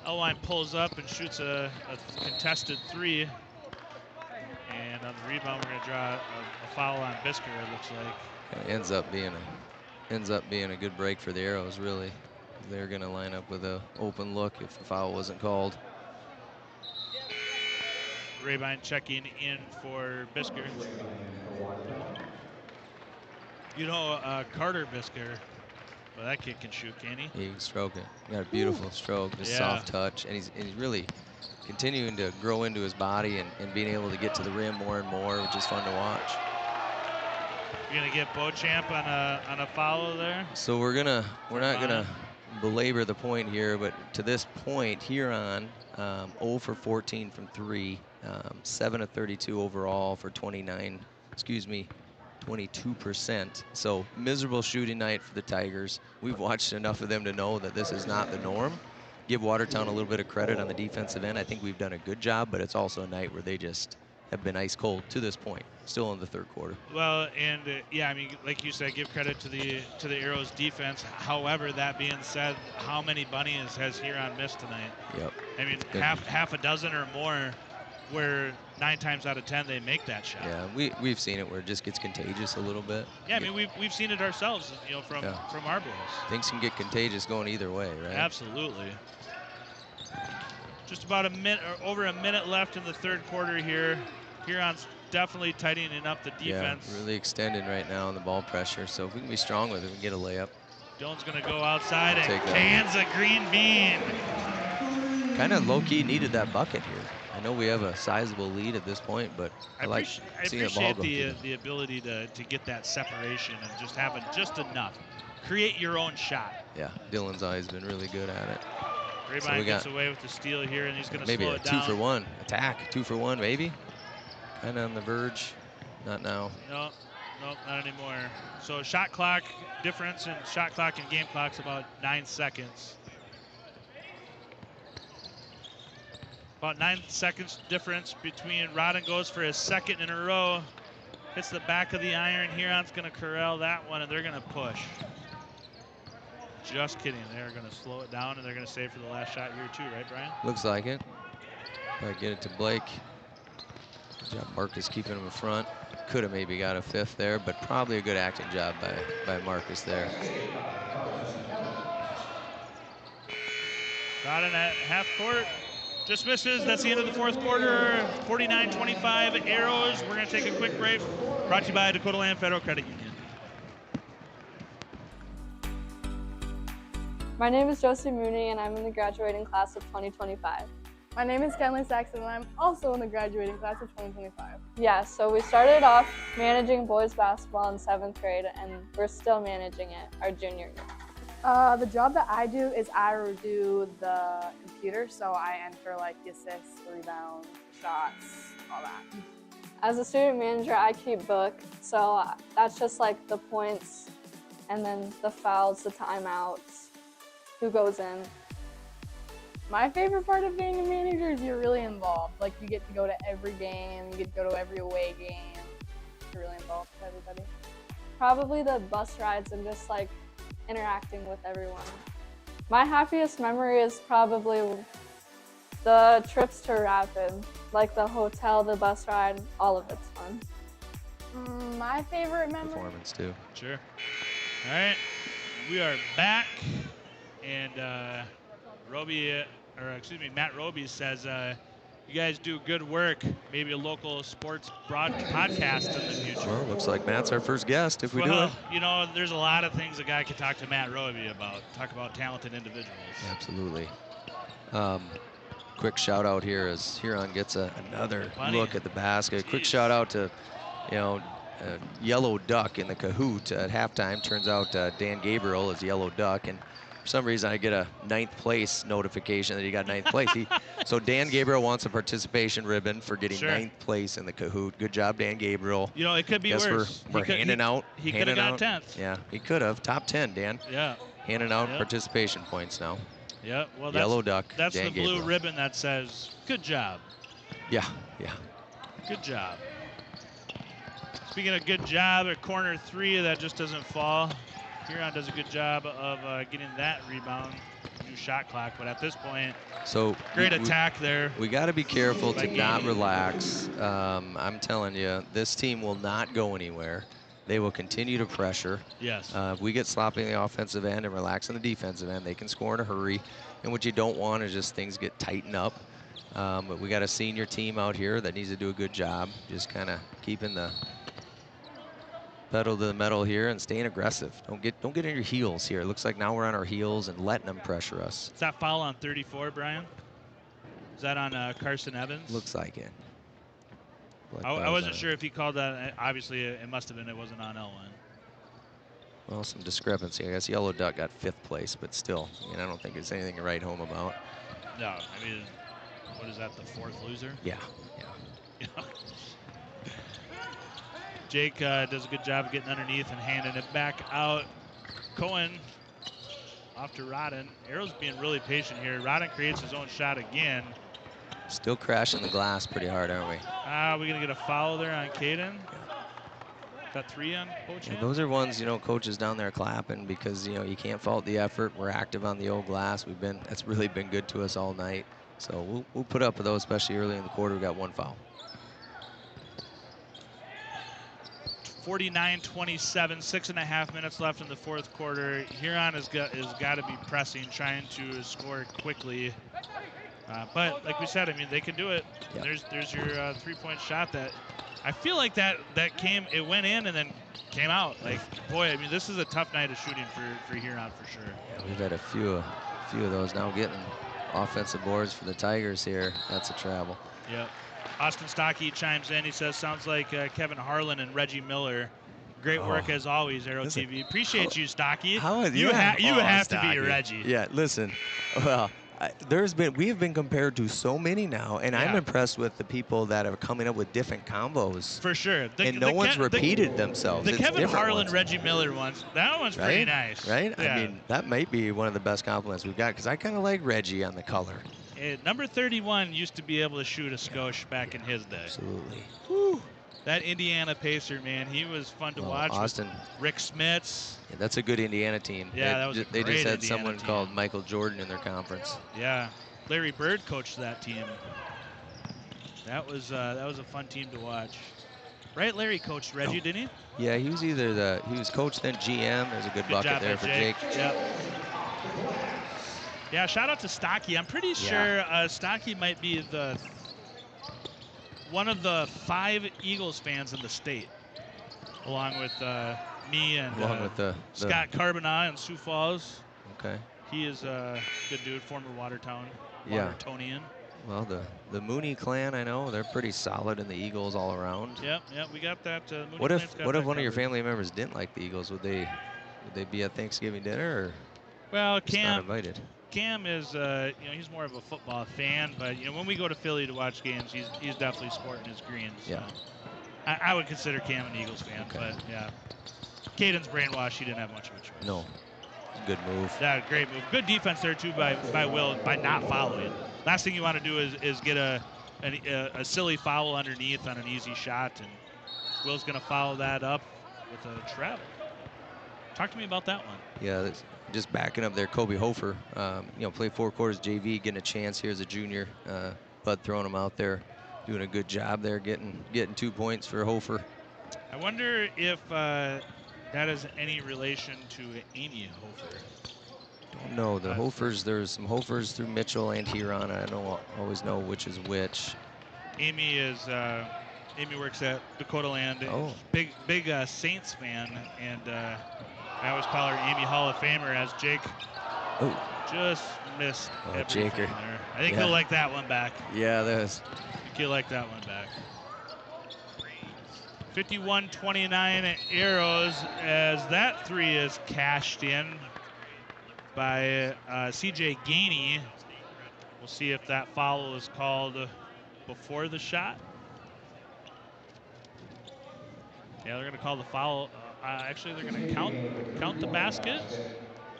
Elwine pulls up and shoots a contested 3. And on the rebound, we're going to draw a foul on Bisker, it looks like. It ends up being a good break for the Arrows, really. They're going to line up with an open look if the foul wasn't called. Rabine checking in for Bisker. You know, Carter Bisker, well, that kid can shoot, can he? He can stroke it. Got a beautiful stroke, just soft touch, and he's really continuing to grow into his body and being able to get to the rim more and more, which is fun to watch. You're gonna get Beauchamp on a foul there. So we're not gonna belabor the point here, but to this point, Huron 0 for 14 from 3, 7 of 32 overall for 22%. So miserable shooting night for the Tigers. We've watched enough of them to know that this is not the norm. Give Watertown a little bit of credit on the defensive end. I think we've done a good job, but it's also a night where they just have been ice cold to this point, still in the 3rd quarter. Well, and yeah, I mean, like you said, give credit to the Arrows defense. However, that being said, how many bunnies has Huron missed tonight? Yep. I mean, half a dozen or more, where 9 times out of 10 they make that shot. Yeah, we've seen it where it just gets contagious a little bit. Yeah, I mean, we've seen it ourselves, you know, from our boys. Things can get contagious going either way, right? Absolutely. Just about over a minute left in the 3rd quarter here. Huron's definitely tightening up the defense. Yeah, really extending right now on the ball pressure. So if we can be strong with it, we can get a layup. Dylan's going to go outside and cans a green bean. Kind of low-key needed that bucket here. I know we have a sizable lead at this point, but I like seeing the ball go. The ability to get that separation and just having just enough. Create your own shot. Yeah, Dylan's always been really good at it. Rabine gets away with the steal here, and he's going to slow it down. Maybe a 2-for-1 attack, 2-for-1 maybe. Kind of on the verge. Not now. Nope, not anymore. So shot clock difference in shot clock and game clock's about 9 seconds. About 9 seconds difference between Rodden goes for his 2nd in a row. Hits the back of the iron. Huron's going to corral that one, and they're going to push. Just kidding. They're going to slow it down, and they're going to save for the last shot here too, right, Brian? Looks like it. Probably get it to Blake. Good job Marcus keeping him in front. Could have maybe got a 5th there, but probably a good acting job by Marcus there. Rodden at half court. Just misses. That's the end of the 4th quarter. 49-25 Arrows. We're going to take a quick break. Brought to you by Dakota Land Federal Credit Union. My name is Josie Mooney, and I'm in the graduating class of 2025. My name is Kenley Saxon, and I'm also in the graduating class of 2025. Yeah, so we started off managing boys basketball in 7th grade, and we're still managing it our junior year. The job that I do is I do the computer, so I enter like the assists, the rebounds, shots, all that. As a student manager, I keep book, so that's just like the points and then the fouls, the timeouts, who goes in. My favorite part of being a manager is you're really involved. Like you get to go to every game, you get to go to every away game. You're really involved with everybody. probably the bus rides and just like interacting with everyone. My happiest memory is probably the trips to Rapid, like the hotel, the bus ride, all of it's fun. My favorite memory. Performance too. Sure. All right, we are back, and Matt Roby says, you guys do good work. Maybe a local sports podcast in the future. Well, looks like Matt's our first guest if we do it. You know, there's a lot of things a guy could talk to Matt Roby about. Talk about talented individuals. Absolutely. Quick shout out here as Huron gets another look at the basket. Jeez. Quick shout out to, Yellow Duck in the Kahoot at halftime. Turns out Dan Gabriel is Yellow Duck, and for some reason I get a 9th place notification that he got 9th place. So Dan Gabriel wants a participation ribbon for getting 9th place in the Kahoot. Good job, Dan Gabriel. You know, it could be worse. We're handing out. He could have got 10th. Yeah, he could have. Top 10, Dan. Yeah. Handing out participation points now. Yeah, well, Yellow Duck. That's Dan the blue Gabriel. ribbon that says, good job. Yeah. Good job. Speaking of good job, at corner 3, that just doesn't fall. Huron does a good job of getting that rebound. New shot clock, but at this point, so great attack there. We got to be careful to not relax. I'm telling you, this team will not go anywhere. They will continue to pressure. Yes. If we get sloppy in the offensive end and relax in the defensive end, they can score in a hurry. And what you don't want is just things get tightened up. But we got a senior team out here that needs to do a good job, just kind of keeping the pedal to the metal here and staying aggressive. Don't get in your heels here. It looks like now we're on our heels and letting them pressure us. Is that foul on 34, Brian? Is that on Carson Evans? Looks like it. I wasn't sure if he called that. Obviously, it must have been. It wasn't on Elwin. Well, some discrepancy. I guess Yellow Duck got 5th place, but still, I don't think it's anything to write home about. No, I mean, what is that, the 4th loser? Yeah. Jake does a good job of getting underneath and handing it back out. Cohen off to Rodden. Arrow's being really patient here. Rodden creates his own shot again. Still crashing the glass pretty hard, aren't we? Are we going to get a foul there on Caden? Got 3 on Coach? Well, those are ones, coaches down there clapping because, you can't fault the effort. We're active on the old glass. That's really been good to us all night. So we'll put up with those, especially early in the quarter. We got 1 foul. 49-27, 6.5 minutes left in the 4th quarter. Huron has got to be pressing, trying to score quickly. But like we said, I mean, they can do it. Yep. There's your 3-point shot that I feel like that it went in and then came out. Like, boy, I mean, this is a tough night of shooting for Huron for sure. Yeah, we've had a few of those now getting offensive boards for the Tigers here. That's a travel. Yep. Austin Stocky chimes in. He says, sounds like Kevin Harlan and Reggie Miller. Great work as always, Aero TV. Appreciate you, Stocky. You have to be Reggie. Yeah, listen. Well, we have been compared to so many now, and I'm impressed with the people that are coming up with different combos. For sure. No one's repeated themselves. The Kevin Harlan, Reggie Miller ones, that one's pretty nice. Right? Yeah. I mean, that might be one of the best compliments we've got, because I kind of like Reggie on the color. Number 31 used to be able to shoot a skosh back in his day. Absolutely. Whew. That Indiana Pacer, man, he was fun to watch. Austin. Rick Smits. Yeah, that's a good Indiana team. Yeah, that was a They great just had Indiana someone team. called Michael Jordan in their conference. Yeah, Larry Bird coached that team. That was a fun team to watch. Right, Larry coached Reggie, didn't he? Yeah, he was coach then GM. There's a good bucket job there by for Jake. Yep. Yeah, shout out to Stocky. I'm pretty sure Stocky might be one of the 5 Eagles fans in the state, along with me and Scott Carbonell in Sioux Falls. Okay. He is a good dude, former Watertownian. Well, the Mooney clan, I know they're pretty solid in the Eagles all around. Yep, we got that. Mooney what if clan's got one of your covered. family members didn't like the Eagles? Would they be at Thanksgiving dinner, or well, just not invited? Cam is, he's more of a football fan, but when we go to Philly to watch games, he's definitely sporting his greens. So. Yeah. I would consider Cam an Eagles fan, but yeah. Caden's brainwashed. He didn't have much of a choice. No. Good move. Yeah, great move. Good defense there too by Will by not fouling. Last thing you want to do is get a silly foul underneath on an easy shot, and Will's going to foul that up. with a travel. Talk to me about that one. Yeah, just backing up there, Kobe Hofer. Played 4 quarters JV, getting a chance here as a junior. Bud throwing him out there, doing a good job there, getting 2 points for Hofer. I wonder if that has any relation to Amy Hofer. Don't know. The Hofers, there's some Hofers through Mitchell and Huron. I don't always know which is which. Amy works at Dakota Land. Oh. Big Saints fan, and I always call her Amy Hall of Famer, as Jake just missed everything Jaker. there. I think he'll like that one back. Yeah, that's. I think he'll like that one back. 51-29 Arrows, as that 3 is cashed in by CJ Gainey. We'll see if that foul is called before the shot. Yeah, they're going to call the foul. Actually, they're going to count the basket.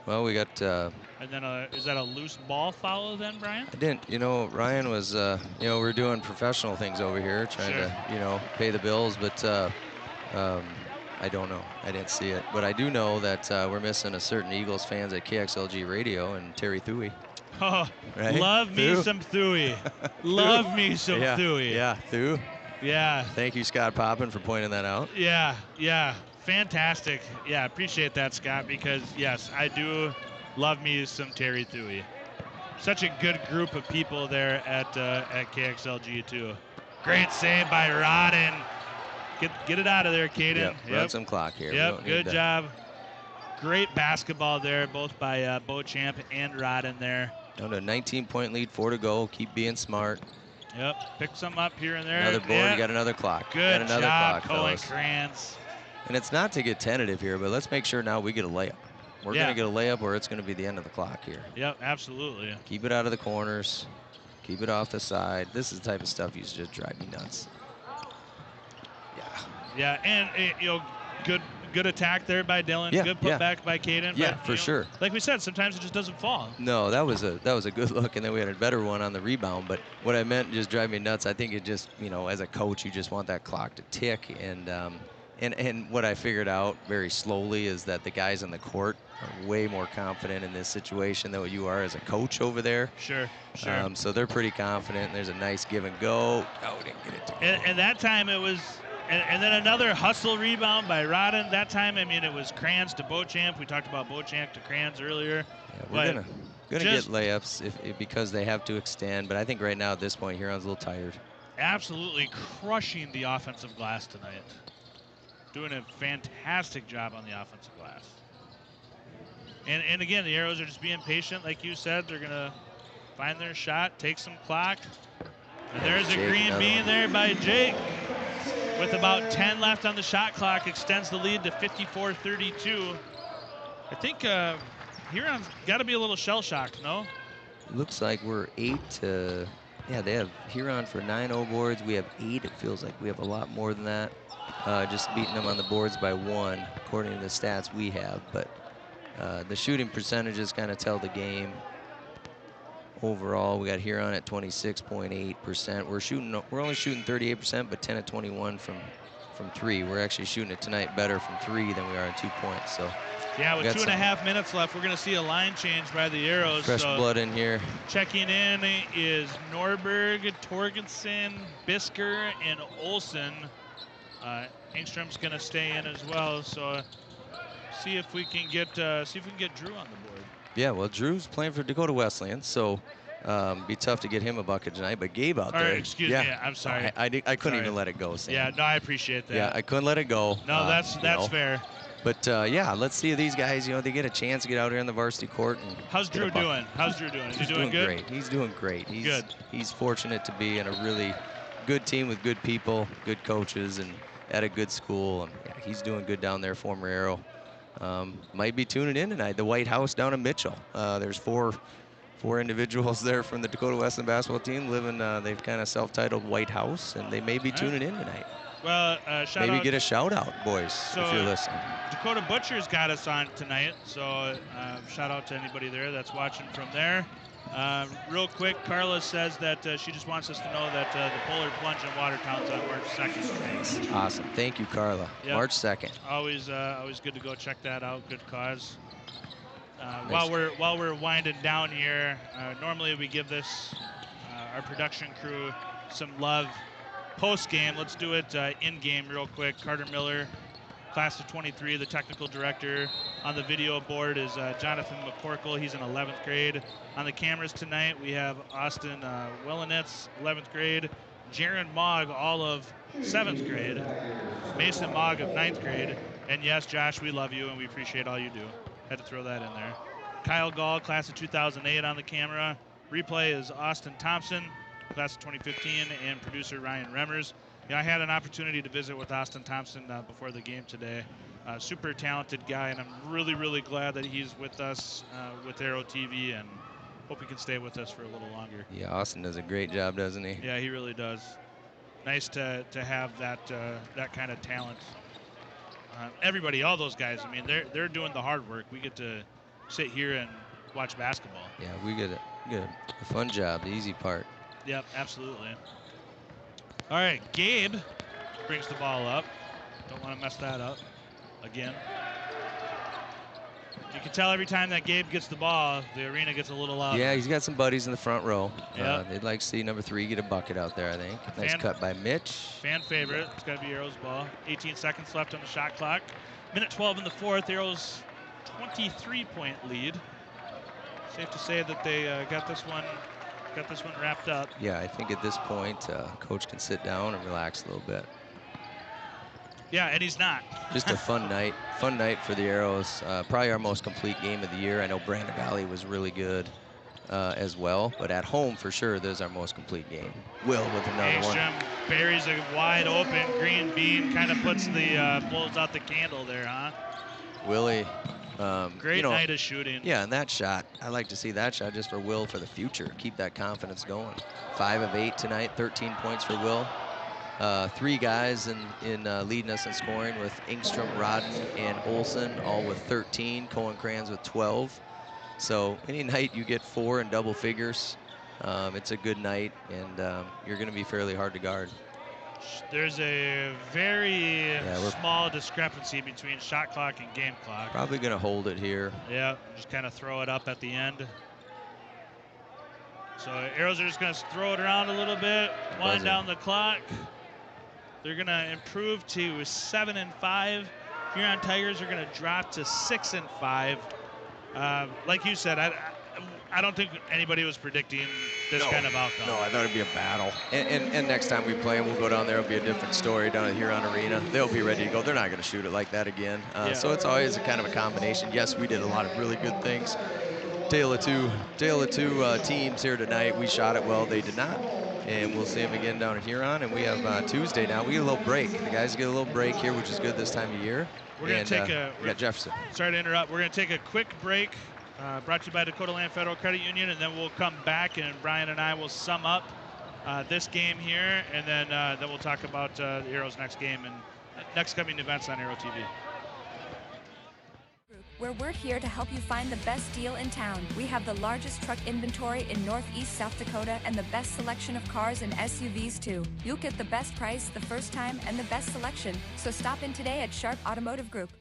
Well, we got. And then is that a loose ball foul then, Brian? I didn't. Ryan was. We're doing professional things over here, trying to, pay the bills, but I don't know. I didn't see it, but I do know that we're missing a certain Eagles fans at KXLG Radio and Terry Thuy. Oh, right? Love me some Thuy. Love me some Thuy. Yeah, Thuy. Yeah. Thank you, Scott Poppin, for pointing that out. Yeah. Fantastic. Yeah, appreciate that, Scott, because, yes, I do love me some Terry Thuy. Such a good group of people there at KXLG, too. Great save by Rodden. Get it out of there, Caden. Yep, run some clock here. Yep, good job. Great basketball there, both by Beauchamp and Rodden there. Down to a 19-point lead, 4 to go. Keep being smart. Yep, pick some up here and there. Another board, you got another clock. Good got another job, clock, Cohen fellas. Kranz. And it's not to get tentative here, but let's make sure now we get a layup. We're going to get a layup or it's going to be the end of the clock here. Yep, absolutely. Keep it out of the corners. Keep it off the side. This is the type of stuff used to just drive me nuts. Yeah, and good attack there by Dylan. Yeah, good putback by Caden. Yeah, but, for sure. Like we said, sometimes it just doesn't fall. No, that was a good look, and then we had a better one on the rebound. But what I meant just drive me nuts. I think it just, as a coach, you just want that clock to tick. And what I figured out very slowly is that the guys on the court are way more confident in this situation than what you are as a coach over there. Sure. So they're pretty confident. There's a nice give and go. Oh, we didn't get it to go. And that time it was. And then another hustle rebound by Rodden. That time, it was Kranz to Beauchamp. We talked about Beauchamp to Kranz earlier. Yeah, we're gonna get layups because they have to extend. But I think right now at this point, Huron's a little tired. Absolutely crushing the offensive glass tonight. Doing a fantastic job on the offensive glass. And again, the Arrows are just being patient, like you said. They're gonna find their shot, take some clock. And there's a green bean there by Jake. With about 10 left on the shot clock, extends the lead to 54-32. I think Huron's got to be a little shell-shocked, no? Looks like we're 8 to... Yeah, they have Huron for 9-0 boards. We have 8. It feels like we have a lot more than that. Just beating them on the boards by 1, according to the stats we have. But the shooting percentages kind of tell the game. Overall, we got Huron at 26.8%. We're only shooting 38%, but 10 of 21 from 3. We're actually shooting it tonight better from 3 than we are on 2 points. So yeah, with 2.5 minutes left, we're going to see a line change by the Arrows. Fresh blood in here. Checking in is Norberg, Torgensen, Bisker, and Olsen. Engstrom's going to stay in as well. So see if we can get Drew on the board. Yeah, well, Drew's playing for Dakota Wesleyan, so be tough to get him a bucket tonight. But Gabe out there. Excuse me, I'm sorry. I couldn't even let it go, Sam. Yeah, no, I appreciate that. Yeah, I couldn't let it go. No, that's fair. But yeah, let's see if these guys, they get a chance to get out here on the varsity court. And how's Drew doing? Is he doing good? Great. He's doing great. He's good. He's fortunate to be in a really good team with good people, good coaches, and at a good school. And yeah, he's doing good down there, former Arrow. Might be tuning in tonight. The White House down in Mitchell. There's four individuals there from the Dakota Wesleyan basketball team living. They've kind of self-titled White House, and they may be tuning in tonight. Well, maybe get a shout out, boys, if you're listening. Dakota Butcher's got us on tonight, so shout out to anybody there that's watching from there. Real quick, Carla says that she just wants us to know that the Polar Plunge in Watertown's on March 2nd. Awesome. Thank you, Carla. Yep. March 2nd. Always good to go check that out. Good cause. Nice. While we're winding down here, normally we give this our production crew some love post game. Let's do it in game real quick. Carter Miller, class of 23, the technical director. On the video board is Jonathan McCorkle. He's in 11th grade. On the cameras tonight, we have Austin Willenitz, 11th grade. Jaron Mogg, all of 7th grade. Mason Mogg of 9th grade. And yes, Josh, we love you and we appreciate all you do. Had to throw that in there. Kyle Gall, class of 2008 on the camera. Replay is Austin Thompson, class of 2015, and producer Ryan Remmers. Yeah, I had an opportunity to visit with Austin Thompson before the game today. Super talented guy, and I'm really, really glad that he's with us with Aero TV, and hope he can stay with us for a little longer. Yeah, Austin does a great job, doesn't he? Yeah, he really does. Nice to have that kind of talent. Everybody, all those guys, I mean, they're doing the hard work. We get to sit here and watch basketball. Yeah, we get a fun job, the easy part. Yep, absolutely. All right, Gabe brings the ball up. Don't want to mess that up again. You can tell every time that Gabe gets the ball, the arena gets a little louder. Yeah, he's got some buddies in the front row. Yep. They'd like to see number 3 get a bucket out there, I think. Nice cut by Mitch. Fan favorite. It's got to be Arrow's ball. 18 seconds left on the shot clock. Minute 12 in the fourth. Arrow's 23-point lead. Safe to say that they got this one wrapped up. Yeah, I think at this point, coach can sit down and relax a little bit. Yeah, and he's not. Just a fun night for the Arrows. Probably our most complete game of the year. I know Brandon Valley was really good as well, but at home for sure, this is our most complete game. Will with another one. Engstrom buries a wide open green bean, kind of puts the blows out the candle there, huh? Willie. Great night of shooting. Yeah, and that shot, I like to see that shot just for Will for the future. Keep that confidence going. 5 of 8 tonight, 13 points for Will. 3 guys in leading us in scoring with Engstrom, Rodden, and Olson, all with 13. Cohen Kranz with 12. So any night you get 4 in double figures, it's a good night, and you're going to be fairly hard to guard. There's a very small discrepancy between shot clock and game clock. Probably going to hold it here. Yeah, just kind of throw it up at the end. So Arrows are just going to throw it around a little bit, wind down the clock. They're going to improve to 7-5. Huron Tigers are going to drop to 6-5. Like you said, I don't think anybody was predicting this kind of outcome. No, I thought it'd be a battle. And next time we play them, we'll go down there. It'll be a different story down at Huron Arena. They'll be ready to go. They're not going to shoot it like that again. So it's always a kind of a combination. Yes, we did a lot of really good things. Tale of two teams here tonight. We shot it well. They did not. And we'll see them again down at Huron. And we have Tuesday now. We get a little break. The guys get a little break here, which is good this time of year. We're going to take we got Jefferson. Sorry to interrupt. We're going to take a quick break. Brought to you by Dakota Land Federal Credit Union, and then we'll come back and Brian and I will sum up this game here, and then we'll talk about the Arrows' next game and next coming events on Aero TV. Where we're here to help you find the best deal in town. We have the largest truck inventory in Northeast South Dakota and the best selection of cars and SUVs too. You'll get the best price the first time and the best selection. So stop in today at Sharp Automotive Group.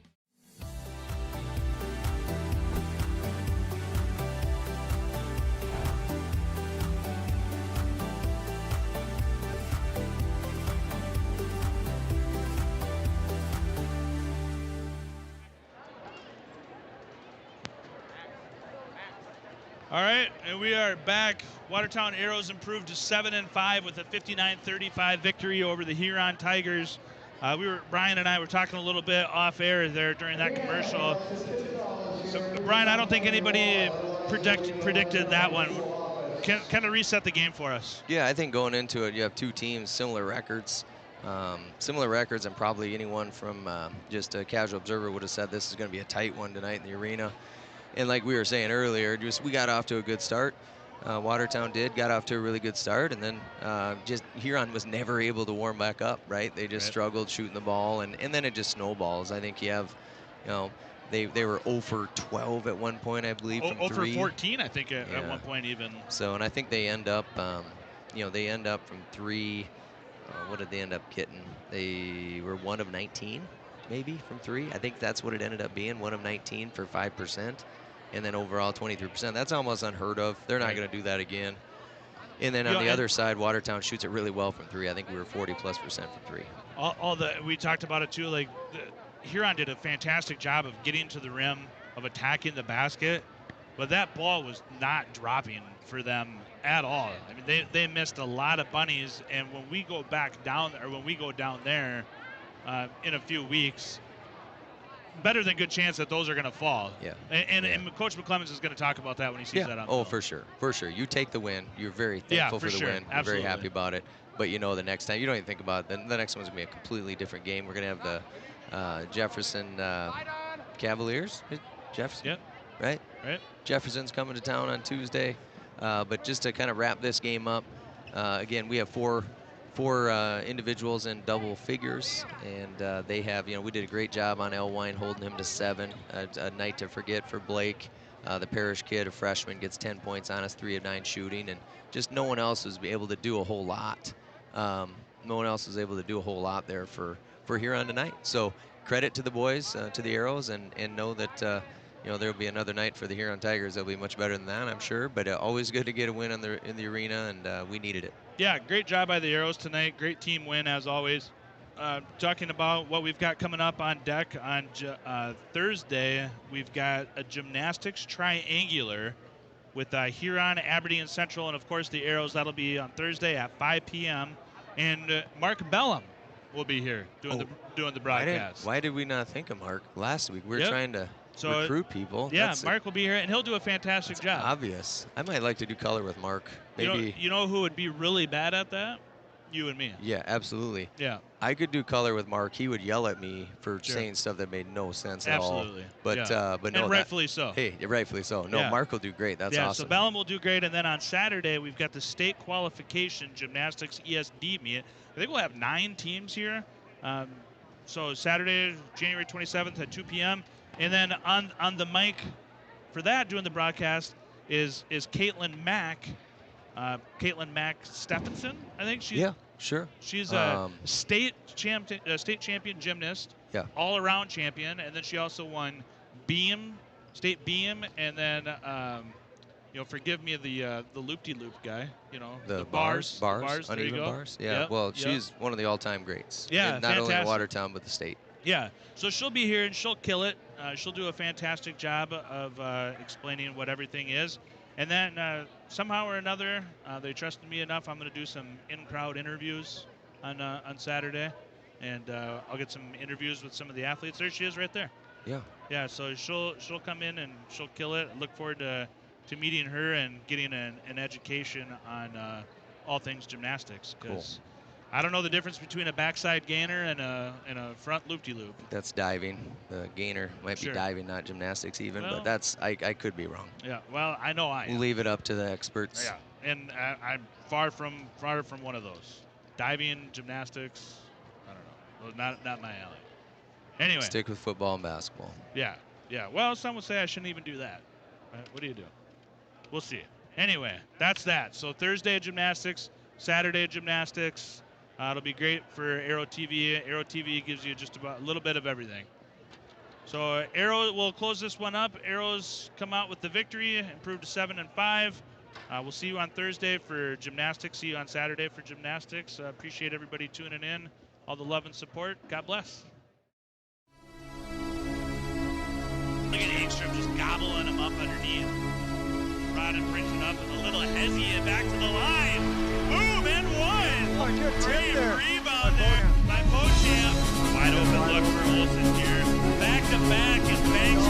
All right, and we are back. Watertown Arrows improved to 7-5 with a 59-35 victory over the Huron Tigers. Brian and I were talking a little bit off air there during that commercial. So, Brian, I don't think anybody predicted that one. Kind of reset the game for us. Yeah, I think going into it, you have 2 teams, similar records, and probably anyone from just a casual observer would have said this is going to be a tight one tonight in the arena. And like we were saying earlier, we got off to a good start. Watertown got off to a really good start, and then just Huron was never able to warm back up, right? They just struggled shooting the ball, and then it just snowballs. I think you have, They were 0 for 12 at one point, I believe, from 0 3. for 14, I think, at one point even. So, and I think they end up, they end up from 3. What did they end up getting? They were 1 of 19, maybe, from 3. I think that's what it ended up being, 1 of 19 for 5%. And then overall 23%. That's almost unheard of. They're not going to do that again. And then on the other side, Watertown shoots it really well from 3. I think we were 40+% from 3. We talked about it too. Like Huron did a fantastic job of getting to the rim, of attacking the basket, but that ball was not dropping for them at all. I mean, they missed a lot of bunnies, and when we go back down, or when we go down there in a few weeks, better than good chance that those are going to fall. Yeah. And Coach McClemens is going to to talk about that when he sees that on Oh, film. for sure. You take the win. You're very thankful for the win. You're very happy about it. But you know the next time, you don't even think about it. The next one's going to be a completely different game. We're going to have the Jefferson Cavaliers. Jefferson? Yep. Right? Right. Jefferson's coming to town on Tuesday. But just to kind of wrap this game up, again, we have four individuals in double figures, and they have, we did a great job on Elwine holding him to 7. A night to forget for Blake. The Parrish kid, a freshman, gets 10 points on us, 3 of 9 shooting, and just no one else was able to do a whole lot. No one else was able to do a whole lot there for Huron tonight. So credit to the boys, to the Arrows, and know that there'll be another night for the Huron Tigers. They'll be much better than that, I'm sure. But always good to get a win in the arena, and we needed it. Yeah, great job by the Arrows tonight. Great team win, as always. Talking about what we've got coming up on deck on Thursday, we've got a gymnastics triangular with Huron, Aberdeen Central, and, of course, the Arrows. That'll be on Thursday at 5 p.m. And Mark Bellum will be here doing the broadcast. Why did we not think of Mark last week? We were trying to recruit people. Yeah, Mark will be here, and he'll do a fantastic job. Obvious. I might like to do color with Mark. Maybe. You know who would be really bad at that? You and me. Yeah, absolutely. Yeah. I could do color with Mark. He would yell at me for saying stuff that made no sense at all. Absolutely. But but no. And rightfully so. Hey, rightfully so. No, Mark will do great. That's awesome. So Bellum will do great, and then on Saturday we've got the state qualification gymnastics ESD meet. I think we'll have 9 teams here. So Saturday, January 27th at 2 p.m. And then on the mic for that, doing the broadcast, is Caitlin Mack. Caitlin Mack Stephenson, I think she's. Yeah, sure. She's a state champion gymnast. Yeah. All-around champion, and then she also won state beam, and then forgive me the loop-de-loop guy. The bars, uneven bars. Yeah. Yep. Well, she's one of the all-time greats. Yeah, and not only in Watertown but the state. Yeah. So she'll be here and she'll kill it. She'll do a fantastic job of explaining what everything is. And then somehow or another, they trusted me enough. I'm going to do some in-crowd interviews on Saturday, and I'll get some interviews with some of the athletes. There she is, right there. Yeah. Yeah. So she'll come in and she'll kill it. I look forward to meeting her and getting an education on all things gymnastics. Because I don't know the difference between a backside gainer and a front loop-de-loop. That's diving. The gainer might be diving, not gymnastics even, but that's I could be wrong. Yeah, well, I know I am. We'll leave it up to the experts. Yeah, and I'm far from one of those. Diving, gymnastics, I don't know. Well, not my alley. Anyway. Stick with football and basketball. Yeah. Well, some would say I shouldn't even do that. Right? What do you do? We'll see. Anyway, that's that. So Thursday gymnastics, Saturday gymnastics. It'll be great for Arrow TV. Arrow TV gives you just about a little bit of everything. So Arrow will close this one up. Arrows come out with the victory, improve to 7-5. We'll see you on Thursday for gymnastics. See you on Saturday for gymnastics. Appreciate everybody tuning in. All the love and support. God bless. Look at Engstrom just gobbling them up underneath. Rodden brings it up with a little hezzy and back to the line. Boom, and one. Great rebound there by Beauchamp. Wide open look for Olsen here. Back to back, and banks